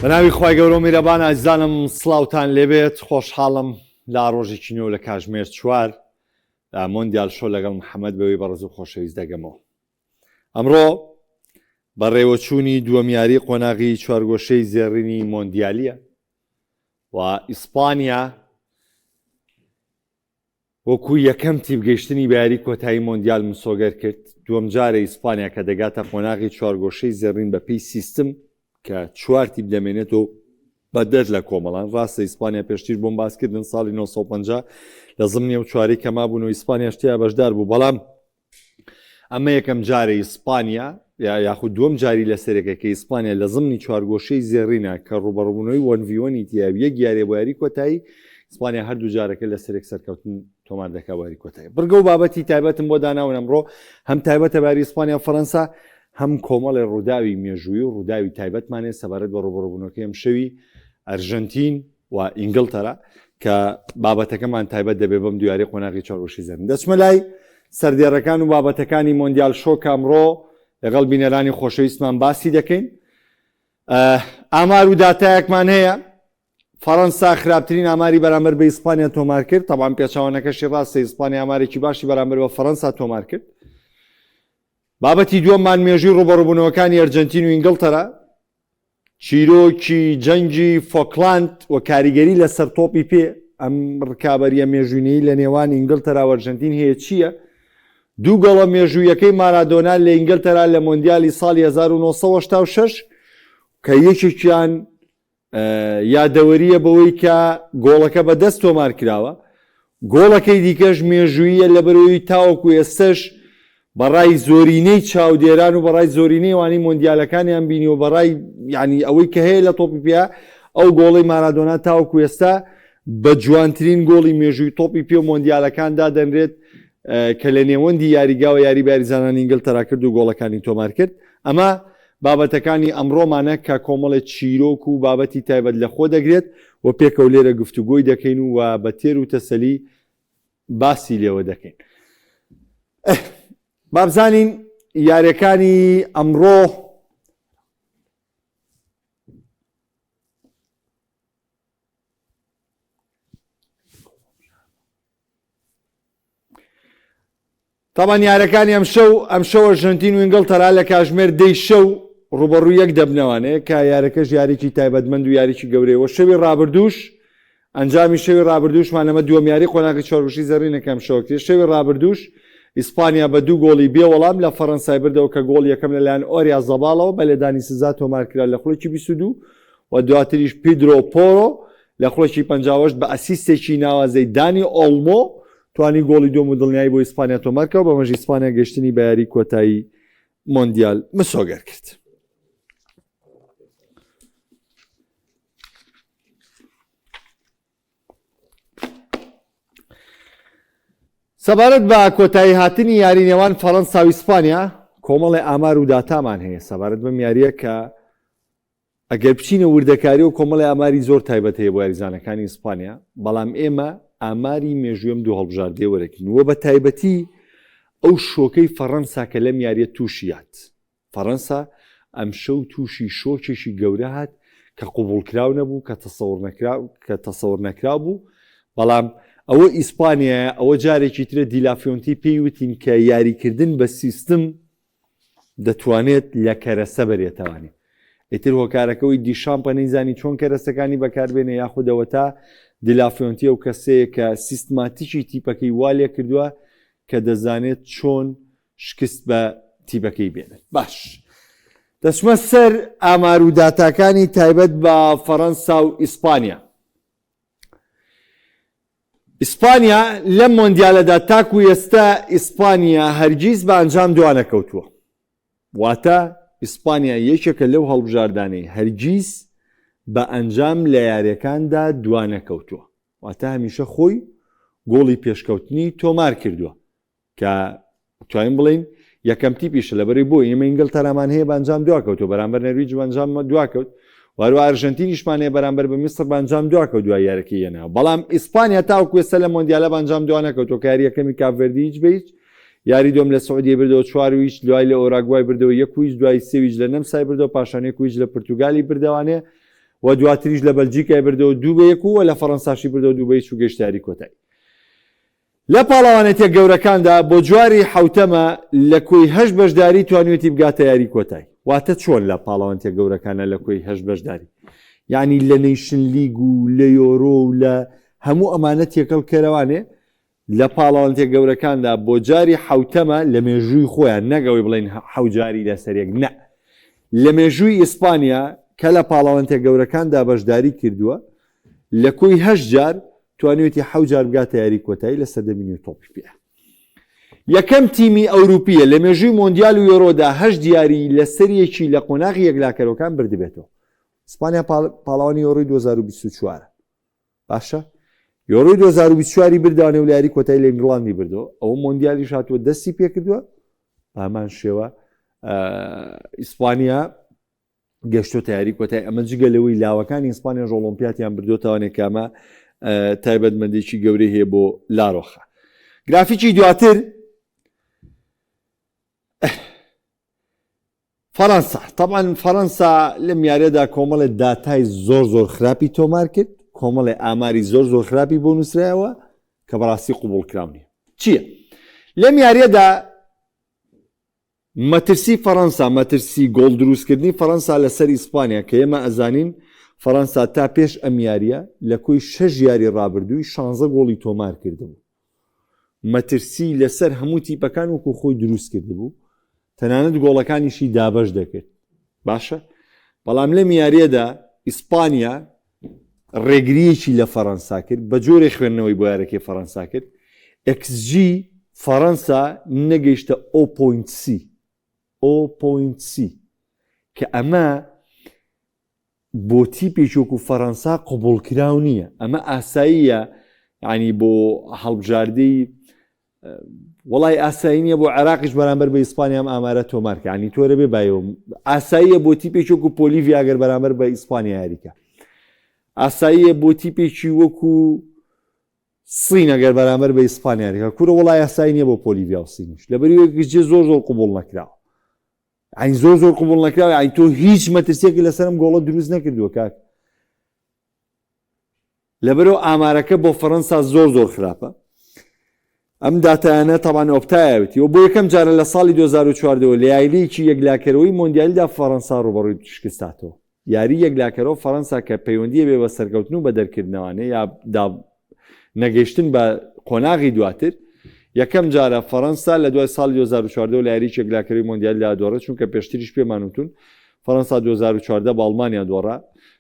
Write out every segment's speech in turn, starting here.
بەناوی خی گەورە میرەبان ئازیزانم سڵاوتان لێبێت خۆشحاڵم لا ڕۆژێکی نوێ لە کاژمێر 4 مۆندیال شۆ لەگەڵ محەممەد بەوەی بەڕز و خۆشەویست دەگەمەوە. ئەمڕۆ بە ڕێوەچوونی دووەمیاری قۆناغی چوارگۆشەی زێڕینی مۆندیالیە و ئیسپانیا وەکو یەکەم تیبگەیشتنی بەیاری کۆتایی مۆندیال مسۆگەر کرد. دووەم جارە ئیسپانیا کە دەگاتە قۆناغی چوارگۆشەی زێڕین بە پێی سیستم کە چوار تیپ دەمێنێتەوە بە دەر لە کۆمەڵان. ڕاستە ئیسپانیا پێشتر بۆم باسکردن ساڵی 1950 لە زمنیە و چواری کەما بوون و ئیسپانیا شتیا بەشدار بوو، بەڵام ئەمە یەکەم جارە ئیسپانیا یاخود دووەم جاری لەسەرێکە کە ئیسپانیا لە زمنی چوارگۆشەی زێڕینە کە ڕوبەڕووبوونەوەی وەنڤیۆنی تیا یەک یاریە بۆ یاری کۆتایی ئیسپانیا هەردوو جارەکە لەسەرێک سەرکەوتن تۆمار دەکا واری کۆتایی. بڕگە و بابەتی تایبەتم بۆ داناون ئەمڕۆ هەم تایبەتە باری ئیسپانیا و فەڕەنسا هەم کۆمەڵی ڕووداوی مێژووی و ڕووداوی تایبەتمانێ سەبارەت بە ڕوبەڕووبوونەوەکەی ئەم شەوی ئەرژەنتین و ئینگلتەرا کە بابەتەکەمان تایبەت دەبێ بەم دویاری قۆناغی چوارگۆشەی زێڕین. دەچمە لای سەردێڕەکان و بابەتەکانی مۆندیال شۆ کە ئەمڕۆ لەگەڵ بینەرانی خۆشەویستمان باسی دەکەین. ئامار و داتایەکمان هەیە. فەڕەنسا خراپترین ئاماری بەرامبەر بە ئیسپانیا تۆمار کرد. تەبان پێچاوانەکەشی ڕاستە ئیسپانیا ئامارێکی باشی بەرامبەر بە فەڕەنسا تۆمار کرد. بابەتی دووەممان مێژووی ڕوبەڕووبوونەوەکانی ئەرجەنتین و ئینگلتەرا، چیرۆکی جەنگی فۆکلاند و کاریگەری لەسەر تۆپی پێ ئەم ڕکابەریە مێژووینەی لە نێوان ئینگلتەرا و ئەرجەنتین هەیە چییە؟ دوو گەڵە مێژوویەکەی مارادۆنا لە ئینگلتەرا لە مۆندیالی ساڵی 1986 کە یەکێکیان یادەوەریە بەوەی کە گۆڵەکە بەدەست تۆمار کراوە، گۆڵەکەی دیکەش مێژوویە لە بەرەوەی تاوەکو ئێستش بەڕای زۆرینەی چاودێران و بەڕای زۆرینەی وانی مۆندیالەکانیان بینی و بەڕای ینی ئەوەی کە هەیە لە تۆپی پێ ئەو گۆڵی مارادۆنا تاوەکو ئێستا بە جوانترین گۆڵی مێژووی تۆپی پێ و مۆندیالەکاندا دەنرێت کە لە نێوەندی یاریگا و یاری باریزانانی ئینگلتەرا کرد و گۆڵەکانی تۆمار کرد. ئەمە بابەتەکانی ئەمڕۆمانە کە کۆمەڵێک چیرۆک و بابەتی تایبەت لە خۆ دەگرێت و پێکەوە لێرە گفتوگۆی دەکەین و بە تێر و تەسەلی باسی لێوە دەکەین. بابزانین یاریەکانی ئەمڕۆ تاوان یاریەکانی ئەم شەو ئەرژەنتین و ئینگلتەرا لە کاژمێر دەی شەو ڕوبەڕووی یەک دەبنەوانەیە کە یاریەکەش یاریی تایبەتمەند و یاریی گەورەیەوە. شەوی ڕابردووش ئەنجامی شەوی ڕابردووشمان ئەمە دووەمیاری قۆناغی چوارگۆشەی زێڕینەکەم شەوەکرێت. شەوی ڕابردووش ئیسپانیا بە دوو گۆڵی بێ وەڵام لە فەڕەنسای بردەوە کە گۆڵ یەکەم لەلایەن ئۆریا زەباڵەوە بە لێدانی سزا تۆمارکرا لە خوڵێکی 22 و دواتریش پیدرۆ پۆرۆ لە خوڵێکی 58 بە ئەسیستێکی ناوازەی دانی ئۆڵمۆ توانی گۆڵی دوم و دڵنیایی بۆ ئیسپانیا تۆمارکەوە بەمەژ ئیسپانیا گەشتنی بە یاری کۆتایی مۆندیال مسۆگەر کرد. سەبارەت بە کۆتایی هاتنی یاری نێوان فەڕەنسا و ئیسپانیا کۆمەڵی ئامار و داتامان هەیە سەبارەت بەم یاریە کە ئەگەر بچینە وردەکاری و کۆمەڵی ئاماری زۆر تایبەت هەیە بۆ یاریزانەکانی ئیسپانیا، بەڵام ئێمە ئاماری مێژوویەم دوو هەڵبژاردێ وەرەگرین وە بە تایبەتی ئەو شۆکەی فەڕەنسا کە لەم یاریە تووشیات. فەڕەنسا ئەم شەو تووشی شۆکێکی گەورە هات کە قوبوڵکراو نەبوو کە تەسەوڕ نەکراو بوو، بەڵام ئەوە ئیسپانیا ئەوە جارێکی ترە دیلافیۆنتی پێیوتین کە یاریکردن بە سیستم دەتوانێت لە کەرەسە بەرێتەوانی. ئیتر هۆکارەکەەوەی دیشامپە نەیزانی چۆن کەرەسەکانی بەکاربێنە یاخودەوە تا دیلافیۆنتی ئەو کەسەیە کە سیستماتیکی تیپەکەی والێ کردووە کە دەزانێت چۆن شکست بە تیپەکەی بێنێت. باش دەچمە سەر ئامار و داتاکانی تایبەت بە فەڕەنسا و ئیسپانیا. ئیسپانیا لەم مۆندیالەدا تاکو ئێستا ئیسپانیا هەرگیز بە ئەنجام دوانەکەوتووە، واتە ئیسپانیا یەکێکە لەو هەڵبژاردانەی هەرگیز بە ئەنجام لە یاریەکاندا دوانەکەوتووە، واتە هەمیشە خۆی گۆڵی پێشکەوتنی تۆمار کردووە کە توانین بڵین یەکەم تیپیشە لەبەری بۆ ئێمە ئینگلتەرامان هەیە بە ئەنجام دواکەوتەوە بەرامبەر نەرویج بە ئەنجام دواکەوت، وارو ئەرژەنتینیشمانەیە بەرامبەر بە میسر بە ئەنجام دواکەوت دوای یارەکەی هێناوە، بەڵام ئیسپانیا تاوەکو ئێستا لە مۆندیالە بە ئەنجام دوانەکەوتەوە کە یاریەکەمی کاپڤێردی هیچ بە هیچ، یاری دوم لە سعودیە بردەوە 4 دوای لە ئۆراگوای بردەوە 1 دوای 3 لە نەمسای بردەوە پاشان 1 لە پرتوگالی بردەوانێ، و دواتریش لە بەلجیکای بردەوە 2-1 و لە فەڕەنساشی بردەوە 2-1 و گەیشتە یاری کۆتایی. لە پاڵەوانێتە گەورەکاندا بۆ جواری حوتەمە لە کۆی 8 بەشداری توانوێتی بگاتە یاری کۆتایی. واتە چۆن لە پاڵەوانتە گەورەکانە لە کۆی 8 بەشداری؟ یعنی لە نیشن لیگ و لە یۆرۆ و لە هەموو ئەمانە تێکەڵ کەرەوانێ لە پاڵەوانتە گەورەکاندا بۆ جاری حوتەمە لە مێژووی خۆیان نەگەوەی بڵێن حوجاری لەسەرێک نە لە مێژووی ئیسپانیا کە لە پاڵەوانتە گەورەکاندا بەشداری کردووە لە کۆی 8 جار توانوێتی 7 جار بگاتە یاری کۆتایی لە سەردەمینی تۆپی پێ. یەکەم تیمی ئەوروپیە لە مێژووی مۆندیال و یۆرۆدا 8 دیاری لە سەریەکی لە قۆناغی یەکلاکەرەوەکان بردبێتەوە. ئیسپانیا پاڵەوانی یۆرۆی 2024 باشە یۆرۆی 2024 بردوانێ و لە یاری کۆتایی لە ئینگڵاندی بردەوە ئەوە مۆندیالی شاتووە دەستی پێ کردووە ئامان شێوە ئیسپانیا گەشتۆتە یاری کۆتایی ئەمە جگە لەوەی لاوەکانی ئیسپانیا ئۆلۆمپیاتیان بردوێتەوەنێک کامە تایبەتمەندێکی گەورەی هەیە بۆ لاڕۆخە. گرافیکی دواتر فەڕەنسا طبعا فەڕەنسا لەم یاریەدا کۆمەڵێک داتای زۆر خراپی تۆمار کرد کۆمەڵێ ئاماری زۆر خراپی بۆ نووسرایەوە کە بەڕاستی قوبوڵ کراونی چییە؟ لەم یاریەدا مەترسی فەڕەنسا مەترسی گۆڵ دروستکردنی فەڕەنسا لەسەر ئیسپانیا کە ئێمە ئەزانین فەڕەنسا تا پێش ئەم یاریە لە کۆی 6 یاری ڕابردووی 16 گۆڵی تۆمار کردبوو. مەترسی لەسەر هەموو تیپەکان وەکو خۆی دروست کردبوو تەنانەت گۆڵەکانیشی دابەش دەکرد باشە بەڵام لەم یاریەدا ئیسپانیا ڕێگریەکی لە فەڕەنسا کرد بە جۆرێ خوێندنەوەی بۆ یارەکەی فەڕەنسا کرد XG فەڕەنسا نەگەیشتە 0.3 کە ئەمە بۆ تیپێکی وەکو فەڕەنسا قوبوڵکراو نییە ئەمە ئاساییە ینی بۆ هەڵبژاردەی وڵای ئاسایی نییە بۆ عێراقیش بەرامبەر بە ئیسپانیا ئەم ئامارە تۆمارکە ینی تۆرە بێ بایەوە ئاساییە بۆ تیپێکی وەکو پۆلیڤیا ئەگەر بەرامبەر بە ئیسپانیا یاریکە ئاساییە بۆ تیپێکی وەکو سین ئەگەر بەرامبەر بە ئیسپانیا یاریکە کورە وڵای ئاسایی نییە بۆ پۆلیڤیا و سینیش لەبەریوەکجێ زۆر قوبوڵ نەکراوە ئەین زۆر قوبوڵ نەکراوە ئەین تۆ هیچ مەترسیەکی لەسەرم گۆڵە دروست نەکردووە کاک لەبەرەوە ئامارەکە بۆ فەڕەنسا زۆر خراپە ئەم داتایانە تەبان ئۆپتایەوەتی و بۆ یەکەم جارە لە ساڵی 2014 لە یاریەکی یەکلاکەرەوەی مۆندیالیدا فەڕەنسا ڕوبەڕووی شکستاتەوە یاری یەکلاکەرەوە فەڕەنسا کە پەیوەندیە بێ بە سەرکەوتن و بە دەرکردنەوەیە یا نەگەیشتن بە قۆناغی دواتر یەکەم جارە فەڕەنسا لە دوای ساڵی 2014 لە یاریی یەکلاکەرەوەی مۆندیالیدا دۆڕێت چونکە پێشتریش پێمانوتون فەڕەنسا 2014 بە ئەڵمانیا دۆڕا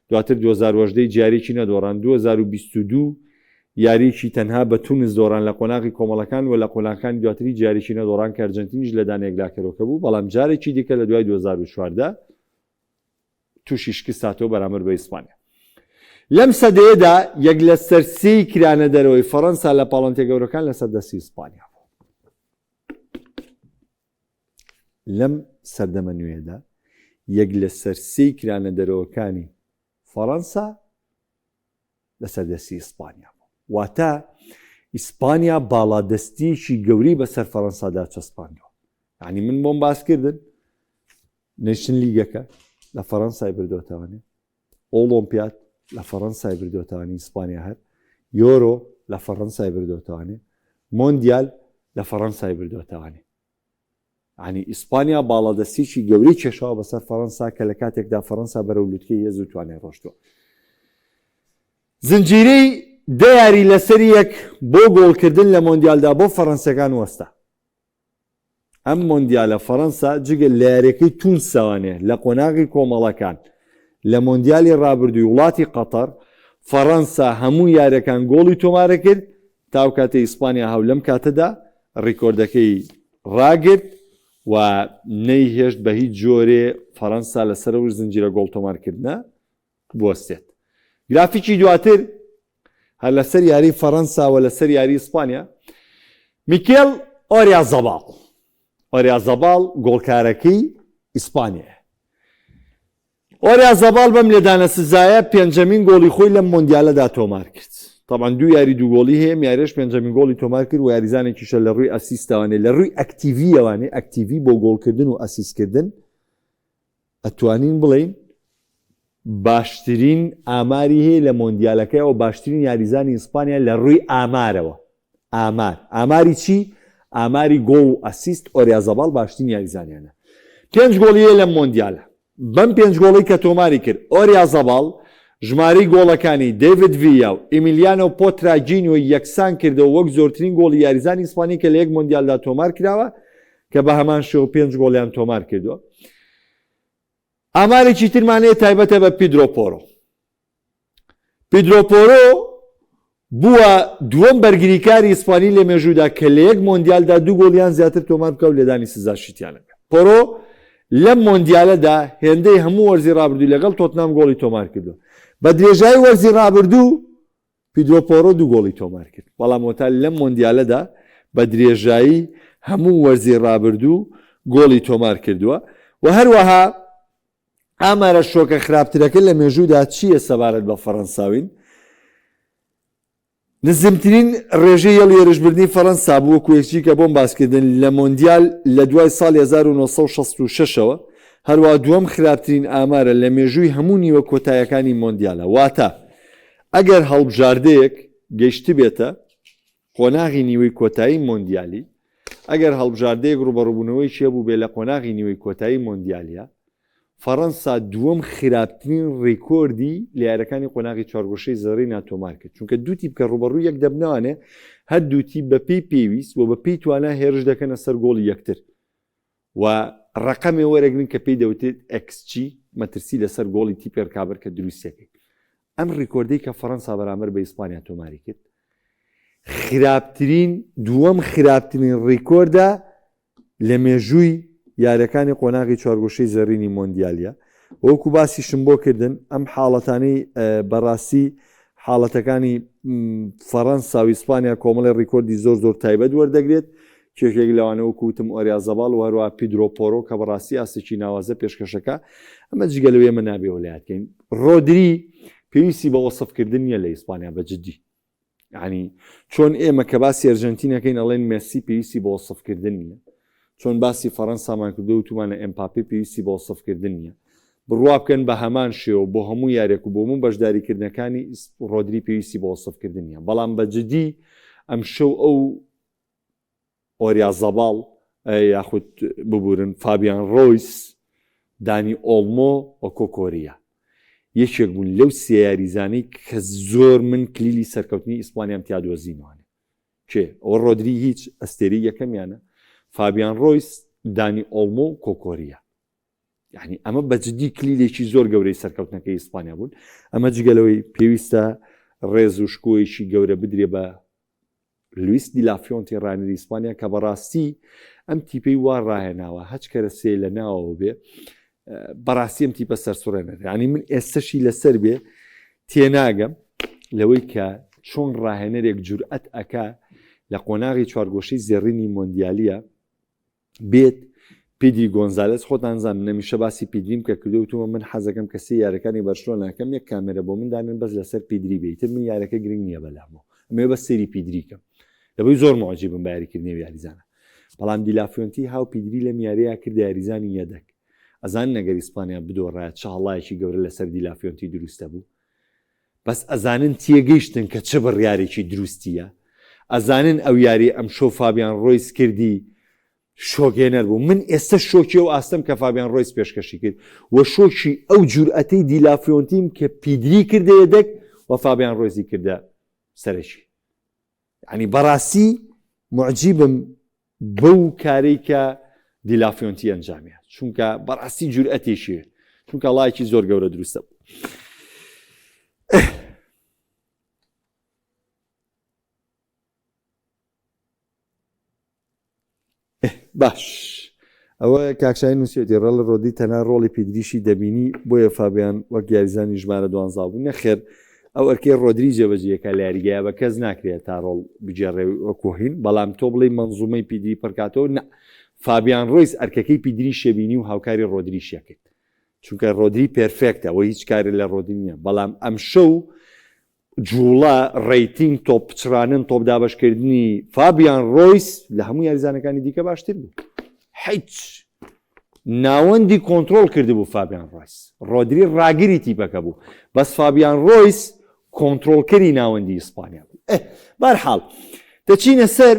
دواتر 2018 جارێکی نەدۆڕان 2022 یاریکی تەنها بە تونس دۆڕان لە قۆناغی کۆمەڵەکان و لە قۆناغەکانی دواتری جارێکی نەدۆڕان کە ئەرجەنتینیش لە دانە یەکلاکەرەوەکە بوو بەڵام جارێکی دیکە لە دوای 2014 تووشی شکستاتەوە بەرامبەر بە ئیسپانیا. لەم سەدەیەدا یەک لە سەرسەی کرانە دەرەوەی فەڕەنسا لە پاڵەوانتە گەورەکان لەسەر دەستی ئیسپانیا بوو. لەم سەردەمە نوێدا یەک لە سەرسەی کرانە دەرەوەکانی فەڕەنسا لەسەر دەستی ئیسپانیا بوو. واتە ئیسپانیا باڵادەستیەکی گەوری بەسەر فەڕەنسادا چەسپاندەوە. یعنی من بۆم باسکردن نشن لیگەکە لە فەڕەنسای بردوۆتەوانێ ئۆڵۆمپیات لە فەڕەنسای بردوۆتەوانی ئیسپانیا هەر یۆرۆ لە فەڕەنسای بردوۆتەوانێ مۆندیال لە فەڕەنسای بردوۆتەوانێ ینی ئیسپانیا باڵادەستیی گەوری کێشەوە بەسەر فەڕەنسا کە لە کاتێکدا فەڕەنسا بەرەو لوتکەی هێز و توانێ ڕۆشتووە. زنجیرەی دەیاری لەسەر یەک بۆ گۆڵکردن لە مۆندیالدا بۆ فەڕەنسەکان وەستا. ئەم مۆندیالە فەڕەنسا جگە لە یاریەکەی تونسەوانێ لە قۆناغی کۆمەڵەکان لە مۆندیالی ڕابردووی وڵاتی قەتەر فەڕەنسا هەموو یاریەکان گۆڵی تۆمارە کرد تاو کاتێ ئیسپانیا هەو لەم کاتەدا ڕیکۆردەکەی ڕاگرت و نەیهێشت بە هیچ جۆرێ فەڕەنسا لەسەرەوە زنجیرە گۆڵ تۆمارکردنە بوەستێت. گرافیکی دواتر هەر لەسەر یاری فەڕەنسا و لەسەر یاری ئیسپانیا میکێل ئۆریازەباڵ گۆڵکارەکەی ئیسپانیا. ئۆریازەباڵ بەم لێدانە سزایە پێنجەمین گۆڵی خۆی لەم مۆندیالەدا تۆمار کرد. طبعا دوو یاری دوو گۆڵی هەیە یاریش پێنجەمین گۆڵی تۆمار کرد و یاریزانێکیشە لە ڕووی ئەسیستەوانێ لە ڕووی ئەکتیڤیەوانێ ئەکتیڤی بۆ گۆڵکردن و ئەسیستکردن ئەتوانین بڵین باشترین ئاماری هەیە لە مۆندیالەکەی و باشترین یاریزانی ئیسپانیا لە ڕووی ئامارەوە. ئاماری چی؟ ئاماری گۆڵ و ئەسیست ئۆریازەباڵ باشترین یاریزانیانە. 5 گۆڵی هەیە لە مۆندیالە. بەم 5 گۆڵی کە تۆماری کرد ئۆریازەباڵ ژمارەی گۆڵەکانی دەیڤید ڤیا و ئیمیلیانۆ پۆتراجینۆ یەکسان کردەوە وەک زۆرترین گۆڵی یاریزانی ئیسپانی کە لە یەک مۆندیالدا تۆمار کراوە کە بە هەمان شێوە 5 گۆڵیان تۆمار کردووە. ئامارێکی ترمانەیە تایبەتە بە پیدرۆ پۆرۆ. پیدرۆ پۆرۆ بووە دووەم بەرگریکاری ئیسپانی لە مێژوودا کە لە یەک مۆندیالدا 2 گۆڵیان زیاتر تۆمار بکە و لێدانی سزا شیتیانەکە. پۆرۆ لەم مۆندیالەدا هێندەی هەموو وەرزی ڕابردوو لەگەڵ تۆتنام گۆڵی تۆمار کردو. بە درێژایی وەرزی ڕابردوو پیدرۆ پۆرۆ 2 گۆڵی تۆمار کرد. بەڵام وەتا لەم مۆندیالەدا بە درێژایی هەموو وەرزی ڕابردوو گۆڵی تۆمار کردووە. و هەروەها ئامارە شۆکە خراپترەکە لە مێژوودا چییە سەبارەت بە فەڕەنساوین؟ نزمترین ڕێژەی هێڵی هێرشبردنی فەڕەنسا بوو وەکو یەکێکی کە بۆم باسکردن لە مۆندیال لە دوای ساڵی 1966ەوە. هەروەها دووەم خراپترین ئامارە لە مێژووی هەموو نیوە کۆتاییەکانی مۆندیالە. واتە ئەگەر هەڵبژاردەیەک گەیشت بێتە قۆناغی نیوەی کۆتایی مۆندیالی، ئەگەر هەڵبژاردەیەک ڕوبەڕووبوونەوەی چێ بوو بێ لە قۆناغی نیوەی کۆتایی مۆندیالیە، فەڕەنسا دووەم خراپترین ڕێکۆردی لە یاریەکانی قۆناغی چوارگۆشەی زەڕی ناتۆمار کرد. چونکە دوو تیپ کە ڕوبەڕووی یەک دەبنەوانێ هەر دوو تیپ بە پێی پێویست و بە پێی توانە هێرش دەکەنە سەر گۆڵی یەکتر و ڕقەمێ وەرەگرن کە پێی دەوتێت XG مەترسی لەسەر گۆڵی تیپێر کابر کە دروستەکەی. ئەم ڕێکۆردەی کە فەڕەنسا بەرامبەر بە ئیسپانیا تۆماری کرد دووەم خراپترین ڕێکۆردە لە مێژووی یاریەکانی قۆناغی چوارگۆشەی زەڕینی مۆندیالیە. وەکو باسیشم بۆ کردن ئەم حاڵەتانەی بەڕاستی حاڵەتەکانی فەڕەنسا و ئیسپانیا کۆمەڵی ڕێکۆردی زۆر تایبەت وەردەگرێت. کێکێک لەوانە وەکوتم ئۆریازەباڵ و هەروە پیدرۆ پۆرۆ کە بەڕاستی ئاسێکی ناوازە پێشکەشەکە ئەمە جگە لەوێ ئێمە نابێ وەلایەتکەین. ڕۆدری پێویستی بە وەسفکردن نیە لە ئیسپانیا بەجددی. یعنی چۆن ئێمە کە باسی ئەرژەنتینەکەین ئەڵێن مێسی پێویستی بە وەسفکردن نیە، چۆن باسی فەڕەنسامان کردو و توانە ئەمپاپی پێویستی بە وەسفکردن نیە. بڕوا بکەن بە هەمان شێوە بۆ هەموو یارێک و بۆ هەموو بەشداریکردنەکانی ڕۆدری پێویستی بە وەسفکردن نیە. بەڵام بەجددی ئەم شەو ئەو ئۆریازەباڵ یاخود ببورن فابیان ڕۆیس، دانی ئۆڵمۆ و کۆکۆریە یەکێک بوون لەو سیاریزانەی کە زۆر من کلیلی سەرکەوتنی ئیسپانیام تیا دۆزینەوانێ. کێ ئەوە ڕۆدری هیچ ئەستێری یەکەمیانە، فابیان ڕۆیس، دانی ئۆڵمۆ و کۆکۆریە. یعنی ئەمە بەجددی کلیلێکی زۆر گەورەی سەرکەوتنەکەی ئیسپانیا بوون. ئەمە جگەلەوەی پێویستە ڕێز و شکۆیەکی گەورە بدرێ بە لویس دی لافیۆنتی ڕانەری ئیسپانیا کە بەڕاستی ئەم تیپەی وا ڕاهێناوە هەچ کەرە سێ لە ناوەوە بێ بەڕاستی ئەم تیپە سەرسوڕێنێت. ینی من ئێستەشی لەسەر بێ تێناگەم لەوەی کە چۆن ڕاهێنەرێک جورئەت ئەکا لە قۆناغی چوارگۆشەی زێڕینی مۆندیالیە بێت پیدری گۆنزالێس. خۆتانزان نەمیشە باسی پیدریم کە کردوتووە من حەزەکەم کەسی یارەکانی بەرشلۆناکەم یەک کامێرە بۆ من دانن بەس لەسەر پیدری بێتتر من یارەکە گرنگ نییە بەلامەوە ئەمێ بە سەری پیدریکەم لەبەی زۆر معجیبم بە یاریکردنی یاریزانە. بەڵام دیلافیۆنتی هاو پیدری لەم یاریە کرد یاریزانی یەدەک. ئەزان نەگەر ئیسپانیا بدۆڕایەت چاڵایەکی گەورە لەسەر دیلافیۆنتی دروستە بوو، بەس ئەزانن تێگەیشتن کە چه بڕیارێکی دروستیە، ئەزانن ئەو یاری ئەم شۆ فابیان ڕۆیس کردی شۆگێنەر بوو. من ئێستا شۆکی و ئاستەم کە فابیان ڕۆیس پێشکەشی کرد و شۆکی ئەو جورئەتەی دیلافیۆنتیم کە پیدری کردە یەدەک و فابیان ڕۆیزی کردە سەرەکی. ینی بەڕاستی معجیبم بەو کارەی کە دیلافیۆنتی ئەنجامیە، چونکە بەڕاستی جورئەتێکیە، چونکە وڵایەکی زۆر گەورە دروستە بوو. باش ئەوە کاکشای نووسێتی ڕەڵ ڕۆدی تەنها ڕۆڵی پیدریشی دەبینی بۆیە فابیان وەک یاریزانی ژمارە 12 بوو. نەخێر ئەو ئەرکەی ڕۆدری جێبەجێەکە لە یاریگایە بە کەس ناکرێت تا ڕۆڵ بجێڕێ وەکوهین. بەڵام تۆ بڵێ مەنزومەی پیدری پڕکاتەوە نه، فابیان ڕۆیس ئەرکەکەی پیدری شەبینی و هاوکاری ڕۆدریشیە کرد، چونکە ڕۆدری پێرفێکتە ئەوە هیچ کاری لە ڕۆدری نییە. بەڵام ئەم شەو جوڵە ڕیتینگ تۆپ پچرانن تۆپ دابشکردنی فابیان ڕۆیس لە هەموو یاریزانەکانی دیکە باشتر بوو. هیچ ناوەندی کۆنتترۆل کردبوو فابیان ڕۆیس ڕۆدری ڕاگیری تیپەکە بوو بەس فابیان ڕۆیس کۆنتترۆلکەری ناوەندی ئیسپانیا بوو بەرحاڵ دەچینە سەر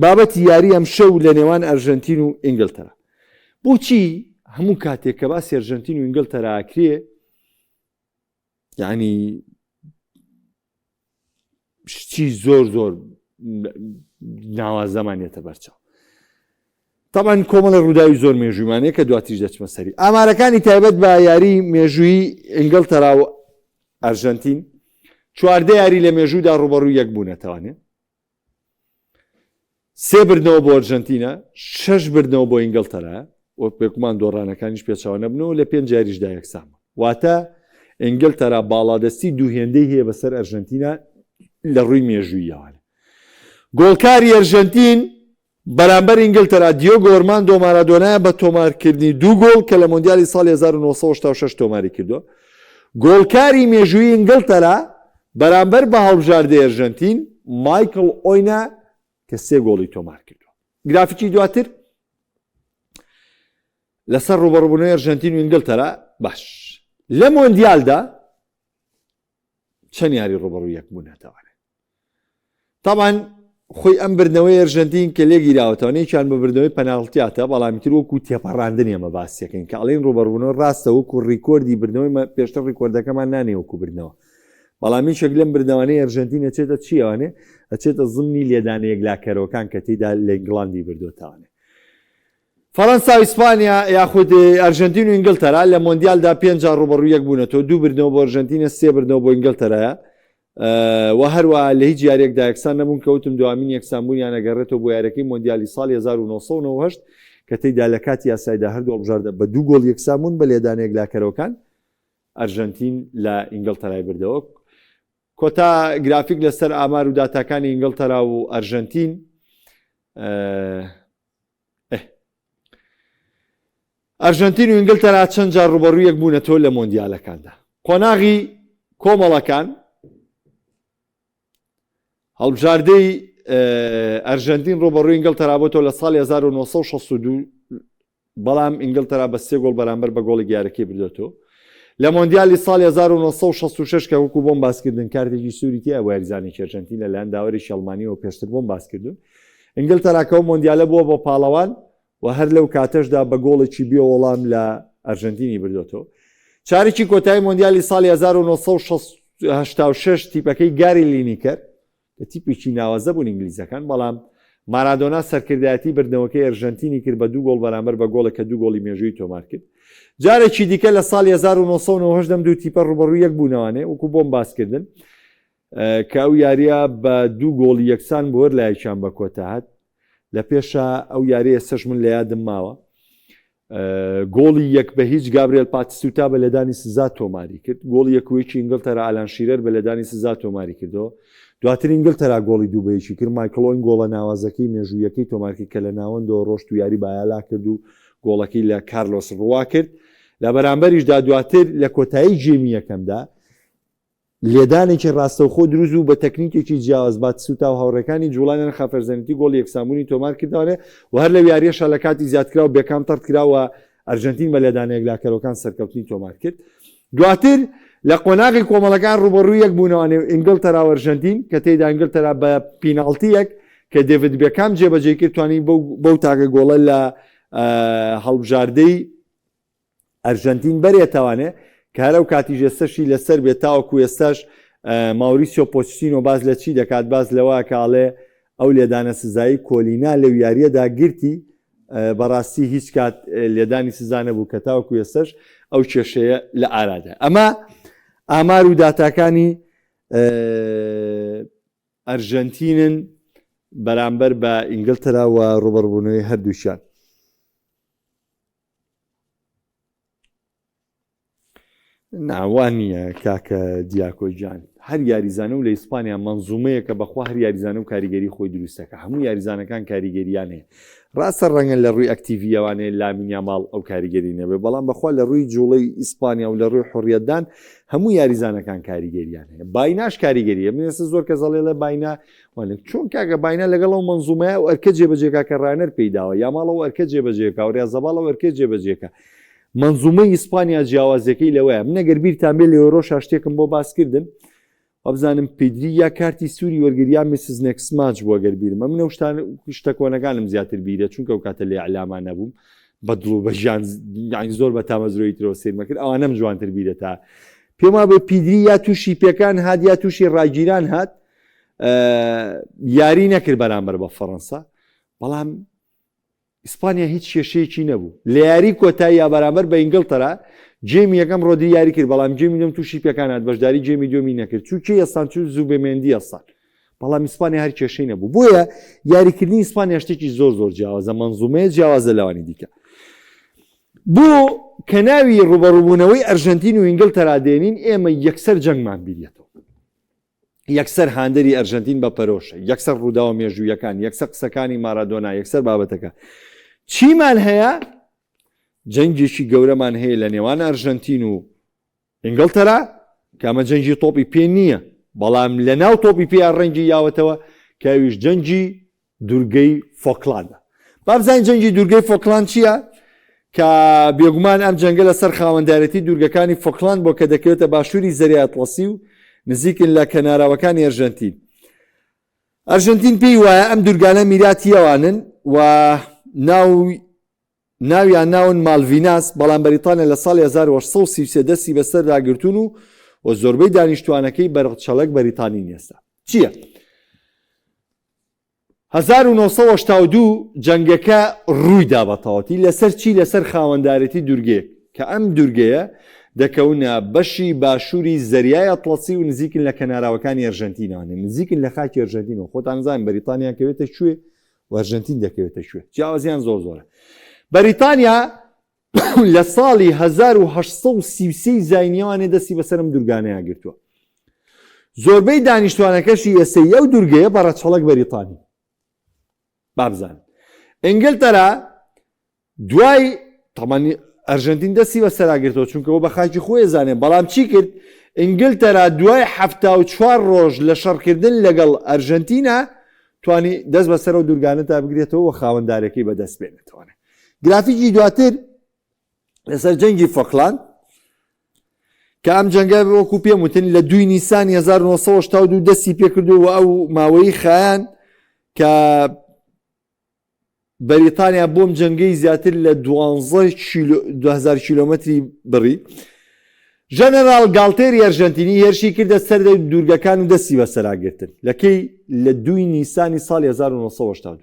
بابەتی یاری ئەم شەو لە نێوان ئەرژەنتین و ئینگلتەرا بۆچی هەموو کاتێک کە باسی ئەرژەنتین و ئینگلتەرا ئاکرێ یعنی شتی زۆر ناوازەمانێتە بەرچاو طبعا کۆمەڵە ڕووداوی زۆر مێژوویمانەیە کە دواتیش دەچمە سەری ئامارەکانی تایبەت بە یاری مێژووی ئینگلتەرا و ئەرژەنتین چواردە یاری لە مێژوودا ڕوبەڕووی یەک بوونەتەوانێ 3 بردنەوە بۆ ئەرژەنتینە 6 بردنەوە بۆ ئینگلتەرا و پێکمان دۆڕانەکانیش پێچاوە نەبنەوە لە 5 یاریشدا یەکسامە واتە ئینگلتەرا باڵادەستی دووهێندەی هەیە بەسەر ئەرژەنتینە لە ڕووی مێژووییەوە گۆڵکاری ئەرژەنتین بەرامبەر ئینگلتەرا دیۆگۆ ئۆرماندۆ مارادۆنایە بە تۆمارکردنی 2 گۆڵ کە لە مۆندیالی ساڵی 1986 تۆماری کردووە گۆڵکاری مێژووی ئینگلتەرا بەرامبەر بە هەڵبژاردەی ئەرژەنتین مایکل ئۆینا کە 3 گۆڵی تۆمار کردووە گرافیکی دواتر لەسەر ڕوبەڕووبوونەوەی ئەرژەنتین و ئینگلتەرا باش لە مۆندیالدا چەند یاری ڕوبەڕووی یەک بوونەتەوانێت طبعا خۆی ئەم بردنەوەی ئەرژەنتین کە لێگیراوەتەوە نەیچیان بە بردنەوەی پەناڵتیاتە بەڵامی تر وەکو تێپەڕاندن ئێمە باسیەکەین کە ئەڵێن ڕوبەڕووبوونەوە ڕاستە وەکو ڕیکۆردی بردنەوەی پێشتر ڕیکۆردەکەمان نانێ وەکو بردنەوە بەڵامی شەک لەم بردنەوەی ئەرژەنتین ئەچێتە چیەوانێ ئەچێتە زمنی لێدانەیەک لاکەرەوەکان کە تێیدا لە ئینگڵاندی بردوتەوانێ فەڕەنسا و ئیسپانیا یاخود ئەرژەنتین و ئینگلتەرا لە مۆندیالدا 5 ڕوبەڕووی یەک بوونەتەوە 2 بردنەوە بۆ ئەرژەنتینە 3 بردنەوە بۆ ئینگلتەرایە و هەروە لە هیچ یاریەکدا یەکسان نەبوون کەوتم دوامین یەکسانبوونیان ئەگەڕێتەوە بۆ یاریەکەی مۆندیالی ساڵی 1998 کە تێیدا لە کاتی یاساییدا هەردوو هەڵبژاردە بە 2 گۆڵ یەکسان بوون بە لێدانەیەک لاکەرەوەکان ئەرژەنتین لە ئینگلتەرای بردەوە کۆتا گرافیک لەسەر ئامار و داتاکانی ئینگلتەرا و ئەرژەنتین ئەرژەنتین و ئینگلتەرا چەند جار ڕوبەڕووی یەک بوونەتەوە لە مۆندیالەکاندا قۆناغی کۆمەڵەکان هەڵبژاردەی ئەرژەنتین ڕوبەڕووی ئینگلتەرا بۆتەوە لە ساڵی 1962 بەڵام ئینگلتەرا بە 3 گۆڵ بەرامبەر بە گۆڵی یارەکەی بردوێتەوە لە مۆندیالی ساڵی 1966 کە وەکو بۆم باسکردن کارتێکی سووری تیا بۆ یاریزانی ئەرژەنتین لەلایەن داوەری شەڵمانیەوە پێشتر بۆم باسکردن ئینگلتەراکەەوە مۆندیالە بووە بە پاڵەوان و هەر لەو کاتەشدا بە گۆڵێکی بێ وەڵام لە ئەرژەنتینی بردوێتەوە چارێکی کۆتایی مۆندیالی ساڵی 1986 تیپەکەی گاری لینی کرد کە تیپێکی ناوازە بوون ئینگلیزەکان بەڵام مارادۆنا سەرکردایەتی بردنەوەکەی ئەرژەنتینی کرد بە 2 گۆڵ بەرامبەر بە گۆڵێک کە 2 گۆڵی مێژووی تۆمار کرد جارێکی دیکە لە ساڵی 1990 دەم دوو تیپە ڕوبەڕووی یەک بوونەوانێ وەکو بۆم باسکردن کە ئەو یاریە بە 2 گۆڵی یەکسان بۆ هەر لایەکیان بە کۆتا هات لە پێشە ئەو یاریە سەش من لە یادم ماوە گۆڵی یەک بە هیچ گابریێل پاتیستوتا بە لەدانی سزا تۆماری کرد گۆڵی یەکوەیەکی ئینگلتەرا ئالان شیرەر بە لەدانی سزا تۆماری کردەوە دواتر ئینگلتەرا گۆڵی دووبەیەکی کرد مایکلۆین گۆڵە ناوازەکەی مێژوویەکەی تۆمارکرد کە لە ناوەندەوە ڕۆشت و یاری بایالا کرد و گۆڵەکەی لە کارلۆس ڕوا کرد لە بەرامبەریشدا دواتر لە کۆتایی جێمی یەکەمدا لێدانێکی ڕاستەوخۆ دروست و بە تەکنیکێکی جیاواز باتیستوتا و هاوڕێکانی جوڵانیان خەفەرزەنیتی گۆڵی یەکسانبوونی تۆمار کردوانێ و هەر لە یاریەشە لە کاتی زیادکرا و بێکام تەرد کراوە ئەرژەنتین بە لێدانەیەک لاکەرەوەکان سەرکەوتنی تۆمار کرد دواتر لە قۆناغی کۆمەڵەکان ڕوبەڕووی یەک بوونەوانێ ئینگلتەرا و ئەرژەنتین کە تێیدا ئینگلتەرا بە پیناڵتیەک کە دێڤید بێکام جێبەجێ کرد توانی بەو تاکە گۆڵە لە هەڵبژاردەی ئەرژەنتین بەرێتەوانێ کە هەرەو کاتی ژێستەشی لەسەر بێت تاوەکو ئێستاش ماوریسیۆ پۆچتینۆ باز لە چی دەکات باز لەوە کاڵێ ئەو لێدانە سزایی کۆلینا لەو یاریەدا گرتی بەڕاستی هیچ کات لێدانی سزا نەبوو کە تاوەکو ئێستەش ئەو کێشەیە لە ئارادا ئەمە ئامار و داتاکانی ئەرژەنتینن بەرامبەر بە ئینگلتەرا و ڕوبەڕووبوونەوەی هەردووشیان ناوان نییە کاکە دیاکۆی جان هەر یاریزانە و لە ئیسپانیا منزومەیە کە بەخوا هەر یاریزانە و کاریگەری خۆی دروستەکە هەموو یاریزانەکان کاریگەریان هەیە ڕاستە ڕەنگە لە ڕووی ئەکتیڤیەوانەیە لامینیا ماڵ ئەو کاریگەری نەبێ بەڵام بەخوا لە ڕووی جوڵەی ئیسپانیا و لە ڕووی حڕیەتدان هەموو یاریزانەکان کاریگەریان هەیە بایناش کاریگەریە من ئێستا زۆر کەس دەڵێ لە باینە چۆن کاکە باینە لەگەڵ ئەو منزومەیە و ئەرکە جێبەجێکا کە ڕانەر پێیداوە یا ماڵەوە ئەرکە جێبەجێکا و ڕێزەباڵەوە ئەرکە جێبەجێکە منزومەی ئیسپانیا جیاوازەکەی لەوەیە من ئەگەر بیرتان بێ لە ئۆرۆشا شتێکم بۆ باسکردن وابزانم پێدری یا کارتی سووری وەرگریان میسز نێکس ماچ بووە گەر بیرمە منە شتە کۆنەکانم زیاتر بیرە چونکە ئەو کاتە لێ علامان نەبووم بەدڵ و بەژیان زۆر بە تامەزرۆی ترەوە سێرمە کرد ئەوانەم جوانتر بیرە تا پێم وابێ پیدری یا تووشی پێکان هات یا تووشی ڕاگیران هات یاری نەکرد بەرامبەر بە فەڕەنسا بەڵام ئیسپانیا هیچ کێشەیەکی نەبوو لە یاری کۆتایی یا بەرامبەر بە ئینگلتەرا جێمی یەکەم ڕۆدی یاری کرد بەڵام جێمی دەم تووشی پێکان هات بەشداری جێمی دومی نەکرد چووکێ ئەستان چوو زوبێمێندی ئەستان بەڵام ئیسپانیا هەر کێشەی نەبوو بۆیە یاریکردنی ئیسپانیا شتێکی زۆر زۆر جیاوازە منزومەیە جیاوازە لەوانی دیکە بۆ کە ناوی ڕوبەڕووبوونەوەی ئەرژەنتین و ئینگلتەرا دێنین ئێمە یەکسەر جەنگمان بیرێتەوە یەکسەر هاندەری ئەرژەنتین بە پەرۆشە یەکسەر ڕووداوە مێژوویەکان یەکسەر قسەکانی مارادۆنا یەکسەر بابەتەکە چیمان هەیە جەنگێکی گەورەمان هەیە لە نێوان ئەرژەنتین و ئینگلتەرا کامە جەنگی تۆپی پێ نییە بەڵام لە ناو تۆپی پێ ڕەنگی یاوەتەوە کاویش جەنگی دوورگەی فۆکلاندە بابزانین جەنگی دوورگەی فۆکلاند چییە کە بێگومان ئەم جەنگە لەسەر خاوەندارەتی دوورگەکانی فۆکلاند بۆ کە دەکەوێتە باشووری زەریای ئەتڵەسی و نزیکن لە کەناراوەکانی ئەرژەنتین ئەرژەنتین پێی وایە ئەم دوورگانە میراتیەوانن و ناویان ناون مالڤیناس بەڵام بەریتانیا لە ساڵی 1833 دەستی بەسەر داگرتوون و زۆربەی دانیشتوانەکەی بەرچەڵک بەریتانی نیێستا چییە؟ 1982 جەنگەکە ڕوویدا بەتەواوەتی لەسەر چی لەسەر خاوەندارەتی دوورگەیەک کە ئەم دوورگەیە دەکەونە بەشی باشووری زەریای ئەتڵەسی و نزیکن لە کەناراوەکانی ئەرژەنتینانە نزیکن لە خاکی ئەرژەنتینەوە خۆتان زانین بەریتانیا کەوێتە کوێ و ئەرژەنتین دەکەوێتە کوێ جیاوازیان زۆر زۆرە بەریتانیا لە ساڵی 1833 زاینیەوانێ دەستی بەسەرم دوورگانەیە گرتووە زۆربەی دانیشتوانەکەشی ئێسەی ئەو دوورگەیە بەڕەچەڵک بەریتانی بابزان ئینگلتەرا دوای تەمەنی ئەرژەنتین دەستی بەسەراگرتەوە چونکەەوە بە خاکی خۆی زانێ بەڵام چی کرد ئینگلتەرا دوای 74 ڕۆژ لە شەڕکردن لەگەڵ ئەرژەنتینە توانی دەست بەسەر و دوورگانە تا بگرێتەوە و خاوەندارەکەی بەدەست بێنێتەوە گرافیکی دواتر لەسەر جەنگی فۆکلاند کە ئەم جەنگە وەکو پێم وتن لە 2 نیسانی 1982 دەستی پێکردو و ئەو ماوەی خایان کە بەریتانیا بۆم جەنگەی زیاتر لە 2000 کیلۆمەتری بڕی ژەنەرال گالتێری ئەرژەنتینی هێرشی کردە سەر دوورگەکان و دەستی بەسەراگرتن لەکەی لە 2 نیسانی ساڵی 1982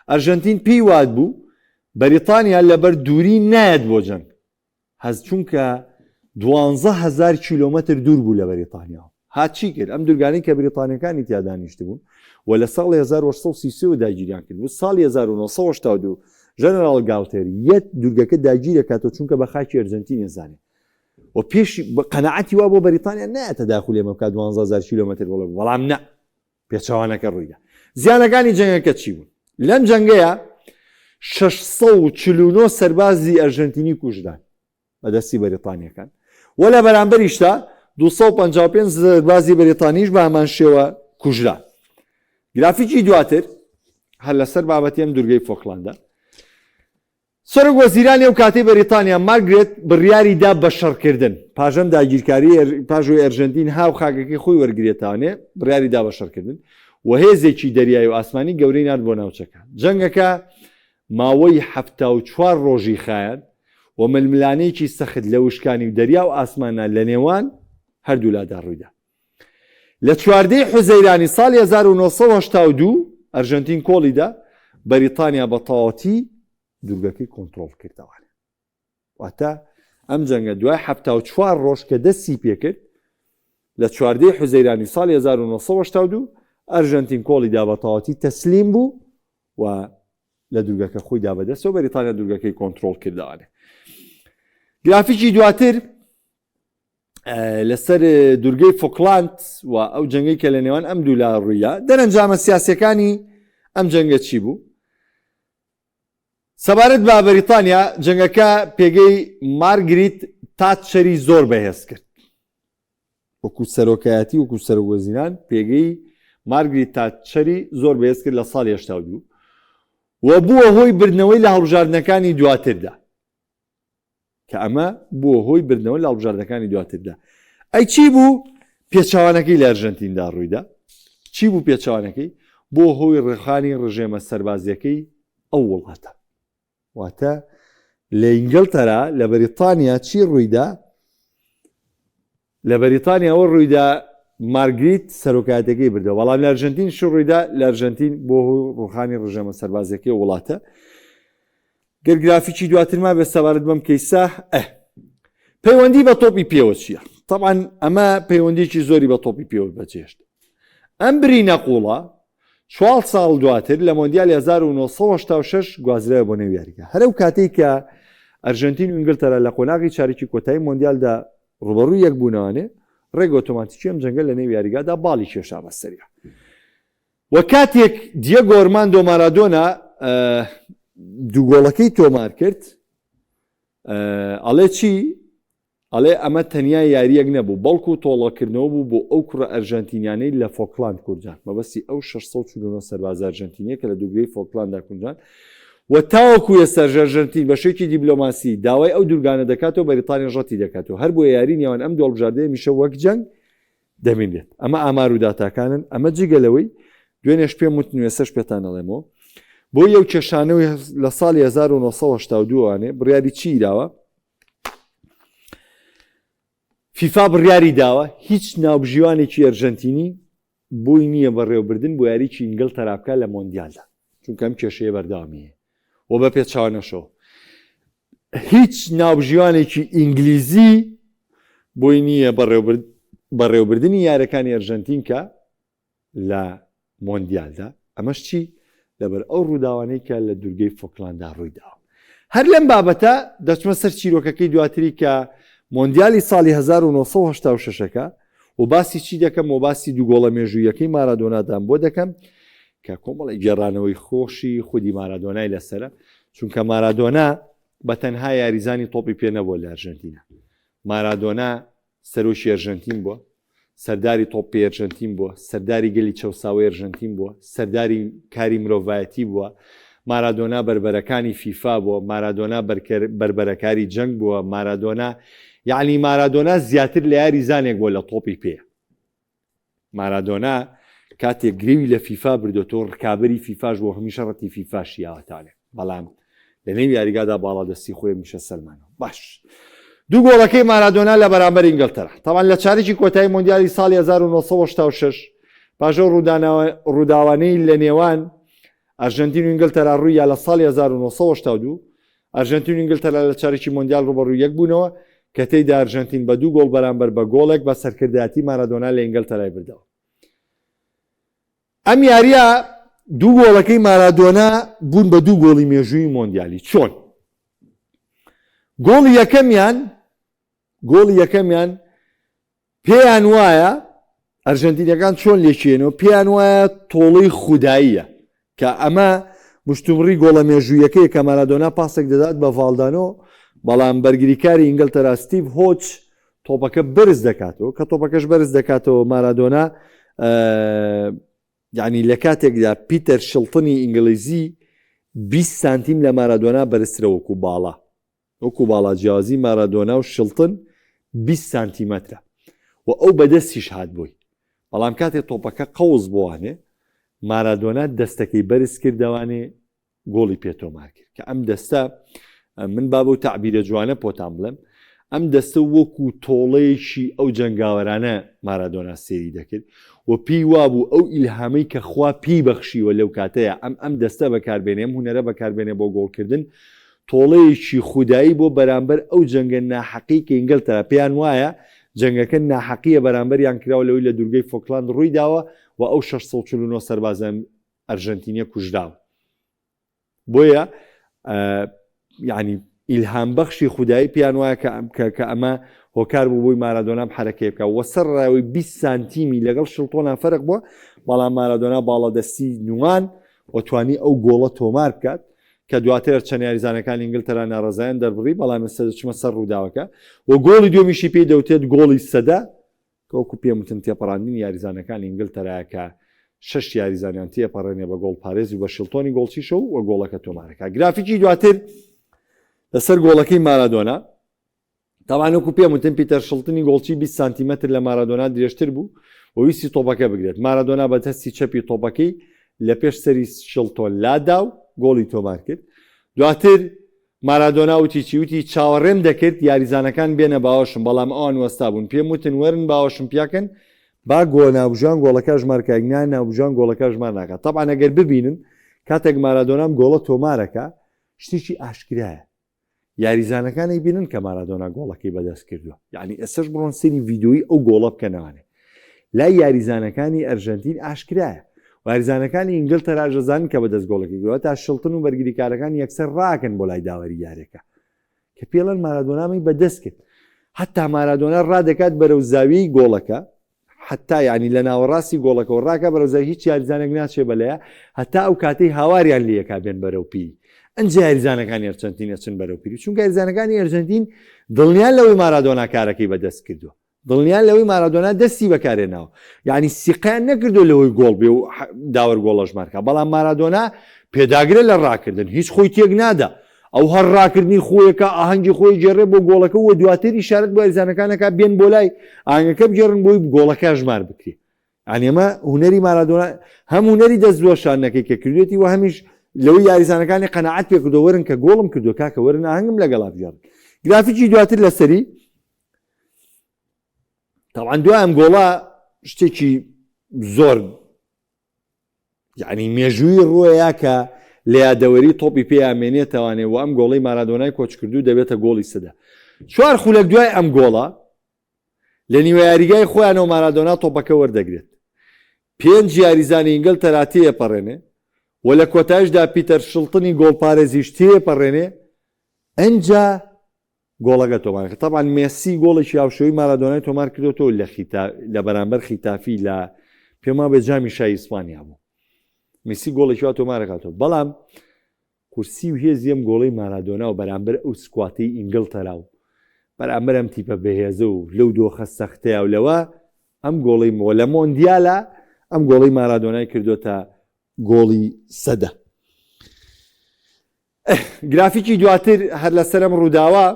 ئەرژەنتین پێی وات بوو بەریتانیا لەبەر دووری نایەت بۆ جەنگ هەز چونکە 12000 کیلۆمەتر دوور بوو لە بەریتانیا هاچی کرد ئەم دوورگانەی کە بریتانیەکانی تیا دانیشت بوون و لە ساڵی 1933 داگیریان کرد و ساڵی 1982 ژەنەرال گالتێری یەک دوورگەکە داگیر دەکاتەوە چونکە بە خاکی ئەرژەنتین زانێ و پێش قەنەعەتی وا بۆ بەریتانیا نایەتە داخل ئێمە بکات 12000 کیلۆمەتر بەڵام نە پێچەوانەکە ڕوویدا زیانەکانی جەنگەکە چی بوون لەم جەنگەیە 649 سەربازی ئەرژەنتینی کوژدان بەدەستی بەریتانیەکان و لە بەرامبەریشتا 255 سەربازی بەریتانیش بە هەمان شێوە کوژرا گرافیکی دواتر هەر لەسەر بابەتی ئەم دوورگەی فۆکلاندە سەرۆک وەزیرانی ئەو کاتەی بەریتانیا مارگرێت بڕیاری دا بە شەڕکردن پاژەم داگیرکاری پاژۆی ئەرژەنتین هاو خاکەکەی خۆی وەرگێتانێ بڕیاری دا بە شەڕکردن و هێزێکی دەریایی و ئاسمانی گەورەی نرد بۆ ناوچەکە جەنگەکە ماوەی 74 ڕۆژی خایەن و ململانەیەکی سەخت لە وشکانی و دەریا و ئاسمانە لە نێوان هەردوولادا ڕوویدا لە 14 حوزەیرانی ساڵی 1982 ئەرژەنتین کۆڵیدا بەریتانیا بە تەواوەتی دوورگەکەی کۆنتڕۆڵ کردەوە واتە ئەم جەنگە دوای 74 ڕۆژ کە دەستی پێکرد لە 14 حوزەیرانی ساڵی 1982 ئەرژەنتین کۆڵیدا بە تەواوەتی تەسلیم بوو و لە دوورگەکە خۆی دا بەدەستەوە بەریتانیا دوورگەکەی کۆنتڕۆڵ کردەوە گرافیکی دواتر لەسەر دورگەی فۆکلاند و ئەو جەنگەی کە لە نێوان ئەم دوو لا ڕوویدا دەرەنجامە سیاسەکانی ئەم جەنگە چی بوو؟ سەبارەت بە بەریتانیا جەنگەکە پێگەی مارگریت تاتچەری زۆر بەهێز کرد وەکو سەرۆکایەتی وەکو سەرۆکوەزیران پێگەی مارگریت تاتچەری زۆر بەهێز کرد لە ساڵی 82 و بووە هۆی بردنەوەی لە هەڵبژاردنەکانی دواتردا کە ئەمە بووە هۆی بردنەوە لە هەڵبژاردنەکانی دواتردا. ئەی چی بوو پێچەوانەکەی لە ئەرژەنتیندا ڕوویدا؟ چی بوو پێچەوانەکەی؟ بۆ هۆی ڕێخانی ڕژێمە سەربازیەکەی ئەو وڵاتە. واتە لە ئینگلتەرا لە بەریتانیا چی ڕوویدا؟ لە بەریتانیاەوە ڕوویدا مارگریت سەرۆکایەتەکەی بردەوە، بەڵام لە ئەرژەنتین شو ڕوویدا لە ئەرژەنتین بۆ هۆی ڕوخانی ڕژێمە سەربازیەکەی وڵاتە. گەرگرافیکی دواترما بێ سەبارەت بەم کەیسا پەیوەندی بە تۆپی پێوە چییە؟ طبعاً ئەمە پەیوەندیکی زۆری بە تۆپی پێوە بەجێشت. ئەم برینە قوڵە 4 ساڵ دواتر لە مۆندیالی 1986 گوازرایە بۆ نێو یاریگا. هەرەو کاتێک کە ئەرژەنتین و ئینگلتەرا لە قۆناغی چارێکی کۆتایی مۆندیالدا ڕوبەڕووی یەک بوونەوانێ ڕێگە ئۆتۆماتیکی ئەم جەنگە لە نێو یاریگادا باڵی کێشا بەسەریە. و کاتێک دیێگۆ ئۆرماندۆ مارادۆنا دووگۆڵەکەی تۆمار کرد ئەڵێ چی؟ ئەڵێ ئەمە تەنیا یاریەک نەبوو بەڵکو تۆڵەکردنەوە بوو بۆ ئەو کوڕە ئەرژەنتینیانەی لە فۆکلاند کوردجان مەبەستی ئەو 649 سەرباز ئەرژەنتینیە کە لە دووگەی فۆکلاندا کوردجان و تاوەکو ئێستا ئەرژەنتین بە شێوەیەکی دیبلۆماسی داوای ئەو دوورگانە دەکاتەوە بەریتانیا ڕەتی دەکاتەوە هەر بۆ یاری نێوان ئەم دوو هەڵبژاردنەیە میشە وەک جەنگ دەمێنێت. ئەمە ئامار و داتاکانن. ئەمە جگەلەوەی دوێنێش پێم وتن وێسەش پێتان دەڵێمەوە بۆ یەو کێشانەوەی لە ساڵی 1982وانێ بڕیاری چی داوە؟ فیفا بڕیاری داوە هیچ ناوبژیوانێکی ئەرژەنتینی بۆی نییە بەڕێوەبردن بۆ یاریی ئینگلتەرا بکات لە مۆندیالدا چونکە ئەم کێشەیە بەردەوامیە و بە پێچاوانەشەوە هیچ ناوبژیوانێکی ئینگلیزی بۆی نییە بەڕێوەبردننی یارەکانی ئەرژەنتین کە لە مۆندیالدا. ئەمەش چی؟ لەبەر ئەو ڕووداوانەی کە لە دوورگەی فۆکلاندا ڕوویداوە. هەر لەم بابەتە دەچمە سەر چیرۆکەکەی دواتری کە مۆندیالی ساڵی 1986ەکە و باسی چی دەکەم و باسی دووگۆڵە مێژوویەکەی مارادۆنادان بۆ دەکەم کە کۆمەڵی گێڕانەوەی خۆشی خودی مارادۆنای لەسرە چونکە مارادۆنا بە تەنها یاریزانی تۆپی پێ نەبووە لە ئەرژەنتینە. مارادۆنا سەرۆشی ئەرژەنتین بووە، سەرداری تۆپی ئەرژەنتین بووە، سەرداری گەلی چەساوی ئەرژەنتین بووە، سەرداری کاری مرۆڤایەتی بووە، مارادۆنا بربەرەکانی فیفا بووە، مارادۆنا بربەرەکاری جەنگ بووە، مارادۆنا یعنی مارادۆنا زیاتر لە یاریزانێک بۆ لە تۆپی پێ. مارادۆنا کاتێک گرێوی لە فیفا بردۆتەوە ڕکابەری فیفاش بۆ هەمیشە ڕەتی فیفاشی یاوەتانێ بەڵام لە نێو یاریگادا باڵا دەستی خۆی میشە سەلمانەوە. باش دوو گۆڵەکەی مارادۆنا لە بەرامبەر ئینگلتەرا تاوان لە چارێکی کۆتایی مۆندیالی ساڵی 1986 پاژە ڕووداوانەی لە نێوان ئەرژەنتین و ئینگلتەرا ڕوویە لە ساڵی 1982 ئەرژەنتین و ئینگلتەرا لە چارێکی مۆندیال ڕوبەڕووی یەک بوونەوە کە تێیدا ئەرژەنتین بە 2 گۆڵ بەرامبەر بە گۆڵێک بە سەرکردایەتی مارادۆنا لە ئینگلتەرای بردەوە. ئەم یاریە دوو گۆڵەکەی مارادۆنا بوون بە 2 گۆڵی مێژووی مۆندیالی. چۆن؟ گۆڵی یەکەمیان پێیان وایە ئەرژەنتینەکان چۆن لێکێنەوە پێیان وایە تۆڵەی خوداییە کە ئەمە مشتومڕی گۆڵە مێژوویەکەی کە مارادۆنا پاسێک دەدات بە ڤالدانۆ بەڵام بەرگریکاری ئینگلتەرا ستیڤ هۆچ تۆپەکە بەرز دەکاتەوە کە تۆپەکەش بەرز دەکاتەوە مارادۆنا یعنی لە کاتێکدا پیتەر شڵتنی ئینگلیزی 20 سانتیم لە مارادۆنا بەرزترە وەکو باڵا جیازی مارادۆنا و شڵتن 20 سانتیمەترە و ئەو بەدەستیش هات بووی بەڵام کاتێک تۆپەکە قەوز بوانێ مارادۆنا دەستەکەی بەرز کردوانێ گۆڵی پێتۆمار کرد کە ئەم دەستە من با بۆ تعبیرە جوانە پۆتان بڵێم ئەم دەستە وەکو تۆڵەیەکی ئەو جەنگاوەرانە مارادۆنا سێری دەکرد و پێی وابوو ئەو ئیلهامەی کە خوا پێی بەخشیوە لەو کاتەیە ئەم دەستە بەکاربێنێ ئەم هونەرە بەکاربێنێ بۆ گۆڵکردن تۆڵەیەکی خودایی بۆ بەرامبەر ئەو جەنگە ناحەقی کە ئینگلتەرا پێیان وایە جەنگەکە ناحەقیە بەرامبەریان کراوە لەوەی لە دوورگەی فۆکلاند ڕووی داوە و ئەو 649 سەربازان ئەرژەنتینیە کوژداوە. بۆیە یعنی ئیلهام بەخشی خودایی پیان وایە کە ئەمە هۆکار بوو بووی مارادۆنا حرەکەی بکە وە سەر ڕاوی 20 سانتیمی لەگەڵ شڵتۆنا فەرق بووە بەڵام مارادۆنا باڵەدەستی نوان وەتوانی ئەو گۆڵە تۆمار بکات کە دواتر چەند یاریزانەکانی ئینگلتەرا ناڕزایان دەربڕی بەڵام چمە سەر ڕووداوەکە و گۆڵی دومیشی پێی دەوتێت گۆڵی سەدا کەوەکو پێم وتن تێپەڕاندنی یاریزانەکانی ئینگلتەرایە کە 6 یاریزانیان تێپەڕێنێ بە گۆڵ پارێزی بە شڵتۆنی گۆڵچیشە و گۆڵەکە تۆمارەکە گرافیکی دواتر لەسەر گۆڵەکەی مارادۆنا تاوانۆکو پێم وتن پیتەر شڵتنی گۆڵچی 20 سانتیمەتر لە مارادۆنا درێژتر بوو و ویستی تۆپەکە بگرێت مارادۆنا بە دەستی چەپی تۆپەکەی لە پێش سەری شڵتۆن لادا و گۆڵی تۆمار کرد دواتر مارادۆنا وتی چاوەڕێم دەکرد یاریزانەکان بێنە باوەشم بەڵام ئەوان وەستا بوون پێم وتن وەرن باوەشم پیاکەن با گۆ ناوبژان گۆڵەکە ژمارکەگنان ناوبژان گۆڵەکە ژمان ناکات تەبعا ئەگەر ببینن کاتێک مارادۆنام گۆڵە تۆمارەکە شتێکی ئاشکرایە یاریزانەکانی بینن کە مارادۆنا گۆڵەکەی بەدەست کردووە یعنی ئەسەش بڕۆن سری ڤیدۆیی ئەو گۆڵە بکەنەوانێ لای یاریزانەکانی ئەرژەنتین ئاشکرایە یاریزانەکانی ئینگلتەرا ژەزانن کە بەدەست گۆڵەکەی گرەوە تا شڵتن و بەرگریکارەکان یەکسەر ڕاکەن بۆ لای داوەری یارێکە کە پێڵەن مارادۆنامی بەدەست کرد حتا مارادۆنا ڕادەکات بەرەو زاویەی گۆڵەکە حتا ینی لە ناوەڕاستی گۆڵەکەەوە ڕاکە بەرەو زاوی هیچ یاریزانێک ناچێ بەلەیە هەتا ئەو کاتەی هاواریان لێیەکا بێن بەرەو پی ئەنج یاریزانەکانی ئەرجەنتین چن بەرەو پیری چونکە یاریزانەکانی ئەرجەنتین دڵنیان لەوەی مارادۆنا کارەکەی بەدەست کردووە دڵنیان لەوەی مارادۆنا دەستی بەکارێناوە یعنی سیقیان نەکردو لەوەی گۆڵ بێ و داوەر گۆڵە ژمارکە بەڵام مارادۆنا پێداگرە لە ڕاکردن هیچ خۆی تێک نادا ئەو هەر ڕاکردنی خۆیەکە ئاهەنگی خۆی جێڕێ بۆ گۆڵەکە و دواتر ئیشارەت بۆ یاریزانەکانەکە بێن بۆ لای ئاهەنگەکە بجێڕن بۆی گۆڵەکە ژمار بکرێ یعنی ئەمە هونەری مارادۆنا هەم هونەری دەستدۆشانەکەی کە کردوێتی و هەمیش لەوەی یاریزانەکانی قەنەعەت پێ کردو وەرن کە گۆڵم کردو کاکە وەرن ئاهەنگم لەگەڵا بژێڕن گرافیکی دواتر لەسەری طبعا دوام گۆڵا شتێکی زۆر یعنی مێژووی ڕۆیە کە لە یادەوەری تۆپی پێ ئامێنێتەوانێ و ئەم گۆڵی مارادۆنای کۆچ کردو دەبێتە گۆڵی سەدا چوار خولەک دوای ئەم گۆڵە لە نیوە یاریگای خۆیانەوە مارادۆنا تۆپەکە وەردەگرێت 5 یاریزانی ئینگلتەرا تێپەڕێنێ و لە کۆتایشدا پیتەر شڵتنی گۆڵپارێزیش تێپەڕێنێ ئەنجا گۆڵەکە تۆمارکە تەبان مێسی گۆڵێکی هاوشەوی مارادۆنای تۆمار کردوەوە لە بەرامبەر خیتافی لە پێما بە جامی شای ئیسپانیا بوو مێسی گۆڵێکی وا تۆمارەکاتەوە بەڵام کورسی و هێزی ئەم گۆڵەی مارادۆنا و بەرامبەر ئەو سکواتەی ئینگلتەرا و بەرامبەر ئەم تیپە بەهێزە و لەو دۆخە سەختەیە و لەوە ئەم گۆڵی مۆ لە مۆندیالە ئەم گۆڵی مارادۆنای کردوتە گۆڵی سەدە گرافیکی دواتر هەر لەسەرم ڕووداوە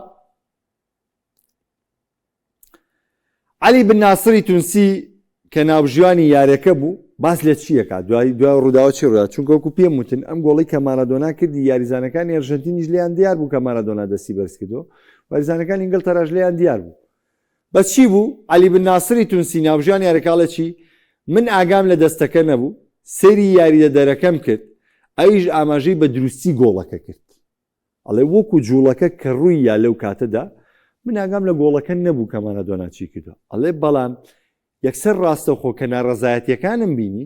علی بن ناسری تونسی کە ناوژیانی یارەکە بوو باس لە چیەکە دوای ڕووداوە چی ڕوودا چونکە وەکو پێم وتن ئەم گۆڵی کە مارادۆنا کردی یاریزانەکانی ئەرژەنتینیش لێیان دیار بوو کە مارادۆنا دەستی بەرز کردو یاریزانەکانی ئینگلتەراش لێیان دیار بوو بە چی بوو علی بن ناسری تونسی ناوژیان یارەکە چی من ئاگام لە دەستەکە نەبوو سەری یاریدە دەرەکەم کرد ئەویش ئاماژەی بە دروستی گۆڵەکە کرد ئەڵێ وەکو جوڵەکە کە ڕووی یا لەو کاتەدا من ئاگام لە گۆڵەکە نەبوو کە مارادۆنا چی کردو ئەڵێ بەڵام یەکسەر ڕاستەوخۆ کە ناڕەزایەتیەکانم بینی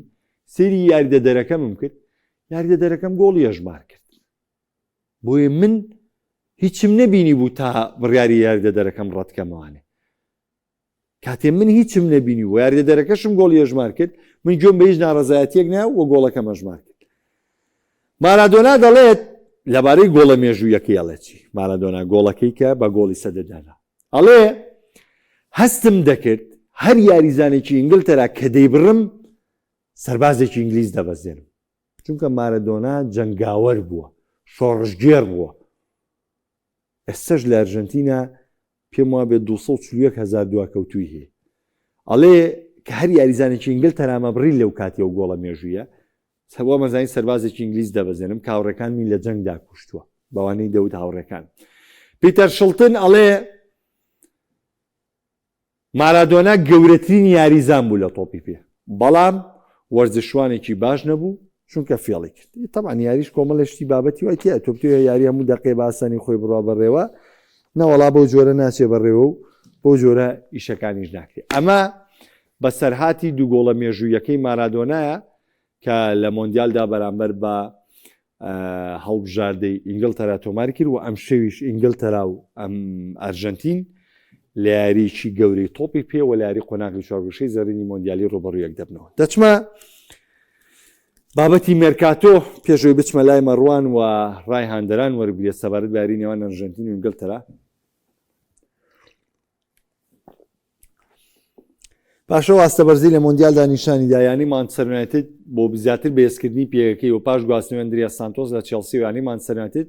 سەری یاریدە دەرەکەمم کرد یاریدە دەرەکەم گۆڵی هەژمار کرد بۆیە من هیچم نەبینی بوو تا بڕیاری یاریدە دەرەکەم ڕەتکەمەوانێ کاتێ من هیچم نەبینی و یاریدە دەرەکەشم گۆڵی هەژمار کرد من گوێم بە هیچ ناڕەزایەتیەک ناو و گۆڵەکەم هەژمار کرد مارادۆنا دەڵێت لەبارەی گۆڵە مێژوویەکەی ئەڵێ چی مارادۆنا گۆڵەکەی کە بە گۆڵی سەدەدانا ئەڵێ هەستم دەکرد هەر یاریزانێکی ئینگلتەرا کە دەیبڕم سەربازێکی ئینگلیز دەبەزێنم چونکە مارادۆنا جەنگاوەر بووە شۆڕژگێر بووە ئێستش لە ئەرژەنتینە پێم وابێ 240,000 دواکەوتوی هەیە ئەڵێ کە هەر یاریزانێکی ئینگلتەرامە بڕی لەو کاتی ئەو گۆڵە مێژوویە سەبووە مەزانی سەربازێکی ئینگلیز دەبەزێنم کاوڕەکانمی لە جەنگدا کوشتووە بەوانەی دەوت هاوڕەکان پیتەر شڵتن ئەڵێ مارادۆنا گەورەترین یاریزان بوو لە تۆپی پێ بەڵام وەرزشوانێکی باش نەبوو چونکە فێڵی کرد تەبعاً یاریش کۆمەڵێشتی بابەتی وای تیا تۆ یاری هەموو دەقێ باسانی خۆی بڕوا بەڕێوە نەوەڵا بۆ جۆرە ناچێ بەڕێوە و بۆ جۆرە ئیشەکانیش ناکرێت ئەمە بە سەرهاتی دوو گۆڵە مێژوویەکەی مارادۆنایە کە لە مۆندیالدا بەرامبەر بە هەڵبژاردەی ئینگلتەرا تۆماری کرد و ئەم شەویش ئینگلتەرا و ئەم ئەرژەنتین لە یاریکی گەورەی تۆپی پێ و لە یاری قۆناغی چوارگۆشەی زەرینی مۆندیالی ڕوبەڕوویەک دەبنەوە. دەچمە بابەتی مێرکاتۆ پێشەوەی بچمە لای مەڕوان و ڕای هاندەران وەربگرێت سەبارەت بە یاری نێوان ئەرژەنتین و ئینگلتەرا. پاشەوە ئاستەبەرزی لە مۆندیالدا نیشانی دایانی مانچستەر یونایتد بۆ زیاتر بەهێزکردنی پێەکەی و پاش گواستنەوەی ئەندریا سانتۆس لە چێلسی و یانی مانچستەر یونایتد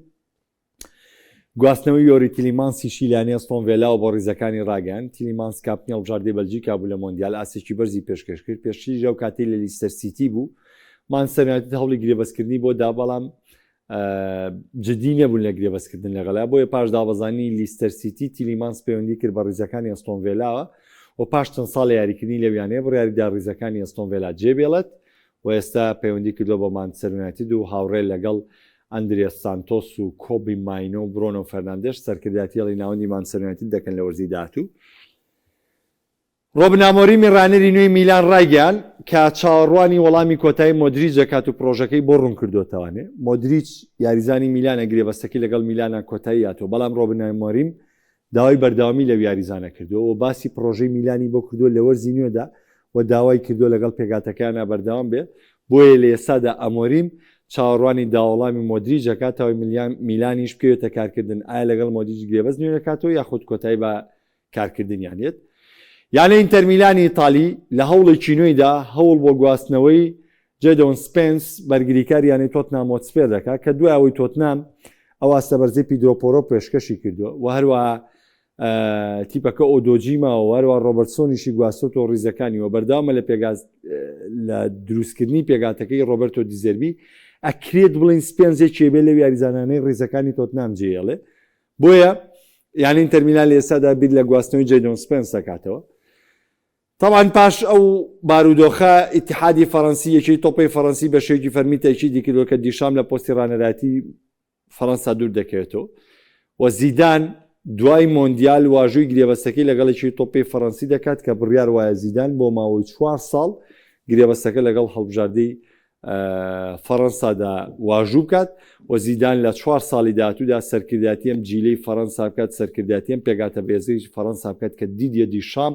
گواستنەوەی یۆری تیلیمانسی شیلانی ئەستۆن ڤیلا و بۆ ڕیزەکانی ڕاگەیاند. تیلیمانس کاپتنی هەڵبژاردەی بەلجیکا بوو لە مۆندیال، ئاسێکی بەرزی پێشکەش کرد. پێشتری ژەو کاتی لە لیستەر سیتی بوو. مانچستەر یونایتد هەوڵی گرێبەستکردنی بۆ دا، بەڵام جدی نەبوون لە گرێبەستکردن لەگەڵا. بۆیە پاش دابەزانی لیستەر سیتی تیلیمانس پەیوەندی کرد بە ڕیزەکانی ئەستۆن ڤیلاوە و پاش چەند ساڵی یاریکردنی لەویانەیە بڕیاریدا ڕیزەکانی ئەستۆن ڤیلا جێبێڵێت و ئێستا پەیوەندی کردووە بە مانچستەر یونایتد و هاوڕێ لەگەڵ ئەندریا سانتۆس و کۆبی ماینۆ و برۆنۆ فەرناندێش سەرکردایەتی هێڵی ناوەندی مانچستەر یونایتد دەکەن لە وەرزی داهاتوو. ڕۆبن ئامۆریم ڕانەری نوێی میلان ڕایگەیاند کە چاوەڕوانی وەڵامی کۆتایی مۆدریچ دەکات و پرۆژەکەی بۆ ڕوون کردوتەوانێ. مۆدریچ یاریزانی میلانە گرێبەستەکەی لەگەڵ میلانە کۆتایی هاتووە، بەڵام ڕۆبن ئامۆریم داوای بەردەوامی لەو یاریزانە کردووە و باسی پرۆژەی میلانی بۆ کردووە لە وەرزی نوێدا و داوای کردووە لەگەڵ پێگاتەکانە بەردەوام بێت. بۆیە لە ئێستادا ئەمۆریم چاوەڕوانی داوەڵامی مۆدریچ دەکاتەوە میلانیش بکەوێتە کارکردن. ئایا لەگەڵ مۆدریچ گرێبەست نوێ دەکاتەوە یاخود کۆتایی بە کارکردنیانێت. یانە ئینتەر میلانی ئیتالی لە هەوڵێکی نوێیدا هەوڵ بۆ گواستنەوەی جێدۆن سپێنس بەرگریکاریانی تۆتنام هۆتسپێر دەکات کە دوای ئەوەی تۆتنام ئەو ئاستەبەرزەی پیدرۆ پۆرۆ پێشکەشی کردووە و هەروەها تیپەکە ئۆدۆجیماوە هەروە ڕۆبەرتسۆنیشی گواستۆ و ڕیزەکانیەوە بەردەوامە لە دروستکردنی پێگاتەکەی ڕۆبەرتۆ دیزەربی ئەکرێت بڵین سپێنزێک چێبێ لە یاریزانانەی ڕیزەکانی تۆتنام جێڵێ. بۆیە یانی ئینتەر میلان لە ئێستادا بیر لە گواستنەوەی جێدۆن سپێنس دەکاتەوە. طبعاً پاش ئەو بارودۆخە ئیتیحادی فەڕەنسی یەکەی تۆپی فەڕەنسی بە شێوەیەکی فەرمی تاکیدی کردووە کە دیشام لە پۆستی ڕانەراتی فەڕەنسا دوور دەکەوێتەوە و زیدان دوای مۆندیال واژووی گرێبەستەکەی لەگەڵێکی تۆپی فەڕەنسی دەکات کە بڕیار وایە زیدان بۆ ماوەی 4 ساڵ گرێبەستەکە لەگەڵ هەڵبژاردەی فەڕەنسادا واژوو بکات و زیدان لە 4 ساڵی داهاتوودا سەرکردایەتی ئەم جیلەی فەڕەنسا بکات، سەرکردایەتی ئەم پێگاتە بێزەی فەڕەنسا بکات کە دیدیە دیشام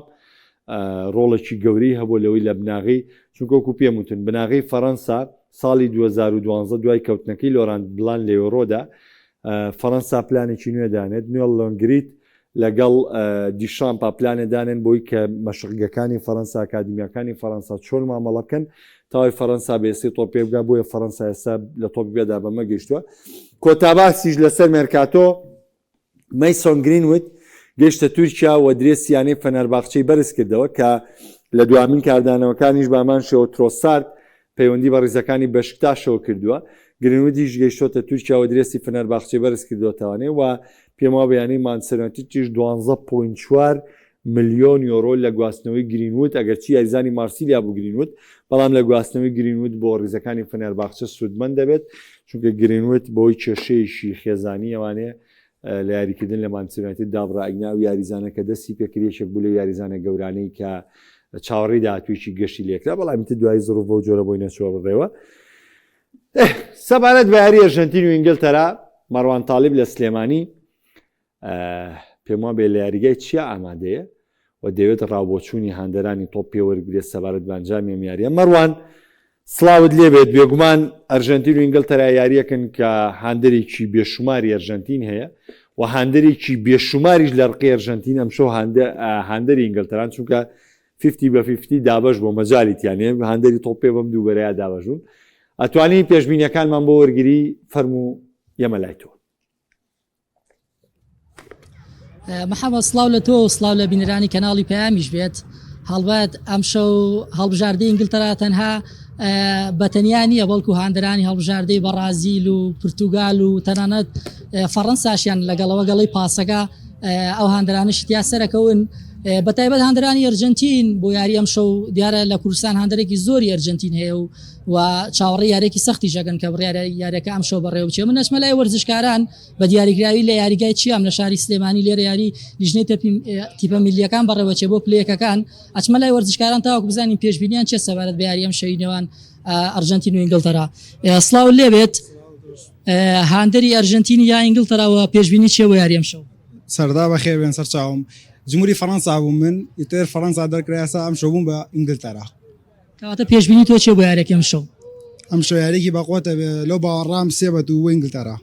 ڕۆڵێکی گەورەی هەبوو لەوەی لە بناغی چونکە وەکو پێم وتن بناغی فەڕەنسا ساڵی 2012 دوای کەوتنەکەی لۆران بڵان لە یۆرۆدا فەڕەنسا پلانێکی نوێدانێت نوێڵ لۆنگریت لەگەڵ دیشام پاپلانێدانێن بۆی کە مەشقگەکانی فەڕەنسا ئاکادمیەکانی فەڕەنسا چۆن مامەڵە بکەن تاوای فەڕەنسا بێسی تۆپێ بگا. بۆیە فەڕەنسا ئێستا لە تۆپ بێدا بەمە گەیشتووە. کۆتاباسیش لەسەر مێرکاتۆ مەیسۆن گرینوود گەیشتە تورکیا و درێسیانەی فەنەرباخچەی بەرز کردەوە کە لە دوامین کاردانەوەکانیش بامان شێوە ترۆسارد پەیوەندی بە ڕیزەکانی بەشکتاشەوە کردووە. گرینوودیش گەیشتۆتە تورکیا و درێسی فەنەرباخچەی بەرز کردوەتەوانێ و پێما بەیانی مانچستەر یونایتدیش 12.4 ملیۆن یۆرۆ لە گواستنەوەی گرینوود ئەگەرچی یاریزانی مارسیلیا بوو گرینوود، بەڵام لە گواستنەوەی گرینوود بۆ ڕیزەکانی فەنەرباخچە سوودمەند دەبێت چونکە گرینوود بۆی کێشەیەشی خێزانی ئەوانەیە لە یاریکردن لە مانچستەر یونایتد دابڕائینا و یاریزانە کە دەستی پێکردێشێک بوو لە یاریزانە گەورانەی کە چاوەڕێی داهاتوویەکی گەشتی لێکرا، بەڵام دوای زۆر بۆ جۆرە بۆی نەچووە بڕێوە. سەبارەت بە یاری ئەرژەنتین و ئینگلتەرا مەڕوان تاالب لە سلێمانی پێم وابێ لە یاریگای چیا ئامادەیە و دەوێت ڕاوبۆچوونی هاندەرانی تۆپ پێوەرگرێت سەبارەت بە ئەنجامی ئەم یاریە. مەڕوان سڵاوت لێبێت، بێگومان ئەرژەنتین و ئینگلتەرا یاریەکەن کە هاندەرێکی بێشوماری ئەرژەنتین هەیە و هاندەرێکی بێشوماریش لە ڕقی ئەرژەنتین ئەمشۆ هاندەری ئینگلتەران چونکە 50-50 دابش بۆ مەجالیتیانێ هاندەری تۆپ پێ بەم دووبەرەیە دابژون. ئەتوانی پێشبینیەکانمان بۆ وەرگری فەرمو یەمە لای تۆ. محەممەد سڵاو لە تۆ و سڵاو لە بینەرانی کەناڵی پەیامیش بێت. هەڵبەت ئەم شەو هەڵبژاردەی ئینگلتەرا تەنها بەتەنیا نییە بەڵکو هاندەرانی هەڵبژاردەی بەرازیل و پرتوگال و تەنانەت فەڕەنساشیان لەگەڵەوە گەڵی پاسەکە ئەو هاندەرانە شتیا سەرەکەون. بەتایبەت هاندەرانی ئەرجنتین بۆ یاری ئەم شەو دیارە لە کوردستان هاندەرێکی زۆری ئەرجنتین هەیە و چاوەڕێی یارێکی سەختی ژەگەن کە بڕیارە یاریەکە ئەم شەو بەڕێوە بچێ. من نەچمە لای وەرزشکاران بە دیاریکراوی لە یاریگای چیام لە شاری سلێمانی لێرە یاری لیژنەی تیپە میلیەکان بەڕێوەچێ بۆ پلەیەکەکان ئەچمە لای وەرزشکاران تاوەکو بزانین پێشبینیان چێ سەبارەت بە یاری ئەم شەوی نێوان ئەرجنتین و ئینگلتەرا. سڵاو لێبێت هاندری ئەرژەنتینی یا ئینگلتەراوە پێشبینی چێ بۆ یاری ئەمشەو سەردا بەخێر بێن سەر چاوم جمهوری فەڕەنسا بوو من ئیتر فەڕەنسا دەرکرایسا ئەم شەو بووم بە ئینگلتەرا کەواتە پێشبینی تۆ چێ بۆ یارێکی ئەمشەو ئەم شەو یاریێکی بەقوتە لەو باوەڕام 3-2 بۆ ئینگلتەرا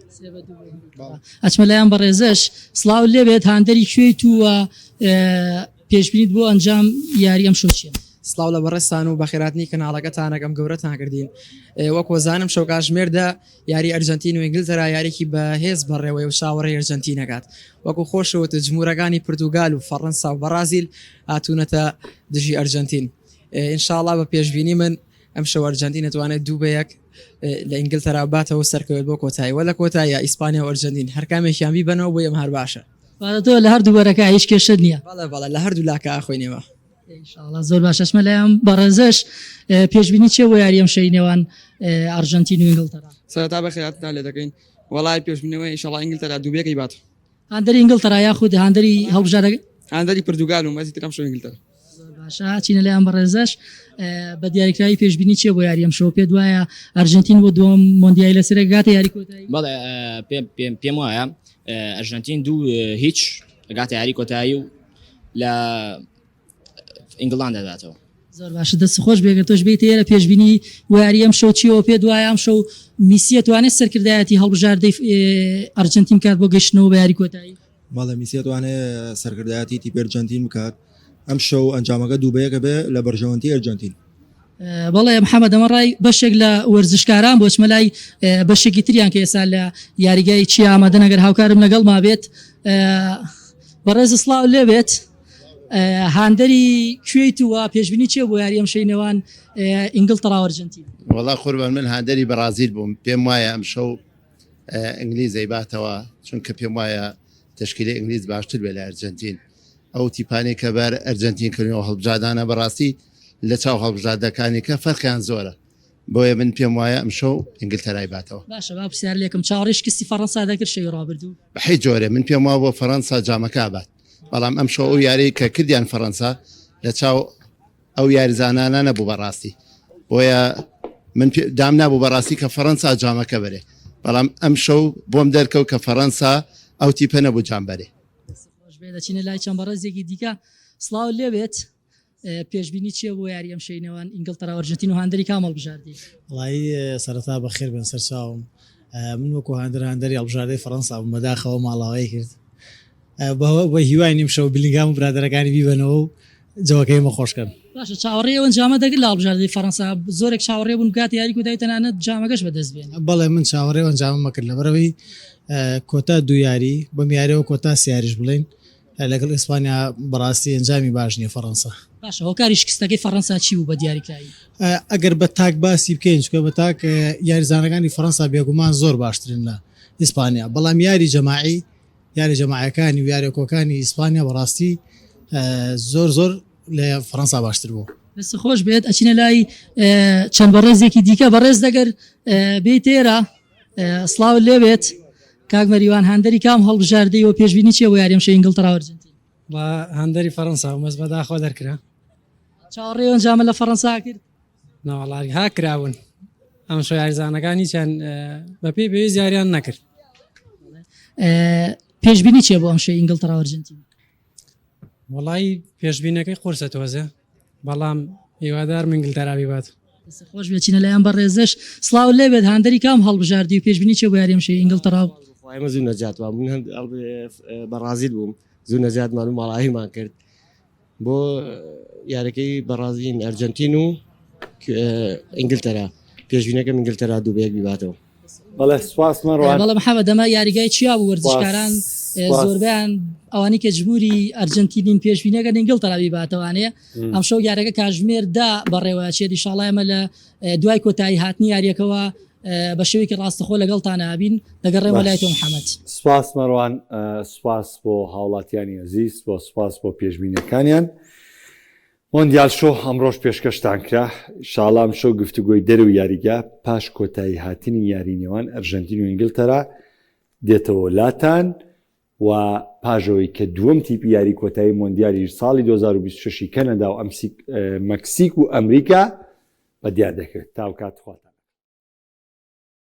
ئەچمە لایەن بەڕێزش سڵاو لێبێت هاندەری کوێیت وە پێشبینیت بۆ ئەنجام یاری ئەمشەو چیە سلااو لە بەڕێستان و بەخێراتنی کەناڵەکەتانەکەم گەورەتان کردین وەکۆزانم شەو کاژمێردا یاری ئەرجنتین و ئینگلتەرا یارێکی بەهێز بەڕێوەی و شاوەڕێی ئەرجنتینەکات وەکو خۆشەوەتە جمهورەکانی پرتوگال و فەڕەنسا و بەرازیل هاتوونەتە دژی ئەرجنتین ئینشاءڵڵا بە پێشبینی من ئەم شەو ئەرجنتین دەتوانێت 2-1 لە ئینگلتەرا باتەوە سەرکەوێت بۆ کۆتایی وە لە کۆتاییە ئیسپانیا و ئەرجنتین هەر کامێکیان بیبەنەوە بۆ ئەم هەر باشە تۆ لە هەردوو بەرەکە هیچ کێشت نییە بەڵێ لە هەردوو لاکە ئاخۆینەوە ئینشاءڵڵا زۆر باش ئەچمە لایەن بەڕێزش پێشبینی چێ بۆ یاری ئەمشەی نێوان ئەرژەنتین و ئینگلتەرا سەرەتا بەخێراتتان لێ دەکەین وەڵای پێشبینەوەی ئینشاڵڵا ئینگلتەرا 2-1 بات هاندەری ئینگلتەرا یاخود هاندەری هەڵبژارە هاندەری پرتوگال و مەزی ترم شەو ئینگلتەرا باشە چینە لایەن بەڕێزش بە دیاریکراوی پێشبینی چێ بۆ یاری ئەمشەو پێت وایە ئەرژەنتین بۆ دووەم مۆندیای لەسەرە گاتە یاری کۆتایی بەڵێ پێم وایە ئەرژەنتین 2-0 گاتە یاری کۆتایی و لە ئینگڵان دەداتەوە زۆر باشە دەست خۆش بێگە تۆش بیت ئێرە پێشبینی واری ئەمشەو چیەوە پێت وایە ئەمشەو میسیە توانێت سەرکردایەتی هەڵبژاردەی ئەرجەنتین بکات بۆ گەشتنەوە بە یاری کۆتایی بەڵێ میسیە توانێت سەرکردایەتی تیپی ئەرجەنتین بکات ئەم شەو ئەنجامەکە 2-1 بێ لە بەرژەوەندی ئەرجەنتین بەڵێ محەممەد ئەمە ڕای بەشێک لە وەرزشکاران بۆ چمەلای بەشێکی تریان کە ئێستا لە یاریگای چی ئامادە نەگەر هاوکارم لەگەڵ ما بێت بەڕێز سڵاو لێبێت هاندەری کوێیت وە پێشبینی چێ بۆ یاری ئەمشەی نێوان ئینگلتەرا و ئەرجەنتین وەڵا قوربان من هاندەری بەرازیل بووم پێم وایە ئەم شەو ئینگلیزی باتەوە چونکە پێم وایە تشکیلی ئینگلیز باشتر بێ لە ئەرجەنتین ئەو تیپانی کە بەر ئەرجەنتین کردنەوە هەڵبژادانە بەڕاستی لە چاو هەڵبژادەکانی کە فەرقیان زۆرە بۆیە من پێم وایە ئەم شەو ئینگلتەرای باتەوە باشە با پرسیار لێکم چاوەڕێش کەسی فەڕەنسا دەکرد شەوی ڕابردوو بەحی جۆرە من پێم وایە بۆ فەڕەنسا جامەکە بات بەڵام ئەم شەو ئەو یاری کە کردیان فەڕەنسا لە چاو ئەو یاریزانانە نەبوو بەڕاستی بۆیە من دام نابوو بەڕاستی کە فەڕەنسا جامەکە بەرێ بەڵام ئەم شەو بۆم دەرکەوت کە فەڕەنسا ئەو تیپە نەبوو جامبەرێ دەچینە لای چەند بەڕێزێکی دیکە سڵاو لێبێت پێشبینی چیە بۆ یاری ئەمشەی نێوان ئینگلتەرا و ئەرجەنتین و هاندەری کامەڵ بژاردی وڵی سەرەتا بەخێر بن سەر چاوم من وەکو هاندەری هەڵبژاردەی فەڕەنسا بووم بەداخەوە ماڵاوایی کرد بە هیوای نیم شەو بلینگام و برادەرەکانی بیبنەوە و جەوەکەیمە خۆشکەن باشە چاوەڕێەوە جامە دەگرت لە هەڵبژاردەی فەڕەنسا زۆرێک چاوەڕێ بوون کاتی یاری کۆتایی تەنانەت جامەگەش بەدەست بێن بەڵێ من چاوەڕێەوە ئەنجامە مەکرد لەبەرەوەی کۆتا دو یاری بەم یاریەوە کۆتا سیاریش بڵین لەگەڵ ئیسپانیا بەڕاستی ئەنجامی باش نییە فەڕەنسا باشە هۆکاری شکستەکەی فەڕەنسا چی بوو بە دیاریکایی ئەگەر بە تاک باسی بکەین چکە بە تاک یاریزانەکانی فەڕەنسا بێگومان زۆر باشترن لە ئیسپانیا بەڵام یاری جەماعی یاری جەماعەکانی و یاریکۆکانی ئیسپانیا بەڕاستی زۆر لە فەڕەنسا باشتر بوو دەست خۆش بێت ئەچینە لای چەند بەڕێزێکی دیکە بەڕێز دەگەر بیت ئێرە سڵاو لێبێت کاک مەریوان هاندەری کام هەڵبژاردەی و پێشبینی چێ بۆ یاری ئەمشەی ئینگلتەرا و ئەرجەنتین بە هاندەری فەڕەنسا و مەز بەداخۆ دەرکرا چاوەڕێەوە جامە لە فەڕەنسا کرد ناوەڵی ها کراون ئەم شۆ یاریزانەکانی چەند بە پێی پێویست یاریان نەکرد پێشبینی چێ بۆ ئەمشەی ئینگلتەرا و ئەرجەنتین وڵی پێشبینەکەی قورسە تۆزە بەڵام هیوادار ئینگلتەرا بیبات خۆش بێچینە لایەن بەڕێزش سڵاو لێبێت هاندەری کام هەڵبژاردی و پێشبینی چێ بۆ یاری ئەمشەی ئینگلتەرا و ئێمە زوو نەجات وە من بەڕازیل بووم زوو نەجاتمان و ماڵاهیمان کرد بۆ یارەکەی بەڕازین ئەرجەنتین و ئینگلتەرا پێشبینەکەم ئینگلتەرا 2-1 بیباتەوە بەڵێ سپاس مەڕوان بەڵام محەممەد دەمە یاریگای چیا بوو وەرزشکاران زۆربیان ئەوانی کە جمهوری ئەرجەنتینین پێشبینەکە ئینگلتەرا بیباتەوانەیە ئەم شەو یارەکە کاژمێر دا بەڕێوە چێتی شاڵای ئەمە لە دوای کۆتایی هاتنی یاریەکەەوە بە شێوەیەکی ڕاستەخۆ لەگەڵتانە ئابین دەگەڕێمە لای تۆ محەممەد سپاس مەڕوان سپاس بۆ هاوڵاتیانی عزیز بۆ سپاس بۆ پێشبینەکانیان مۆندیال شۆ ئەمڕۆژ پێشکەشتان کرا شاڵام شۆ گفتوگۆی دەرەوە یاریگا پاش کۆتایی هاتنی یاری نێوان ئەرژەنتین و ئینگلتەرا دێتەوە لاتان و پاژەوەی کە دووەم تیپی یاری کۆتایی مۆندیالی ساڵی 2026 کەنەدا و مەکسیک و ئەمریکا بە دیار دەکرێت تاوکات خواتان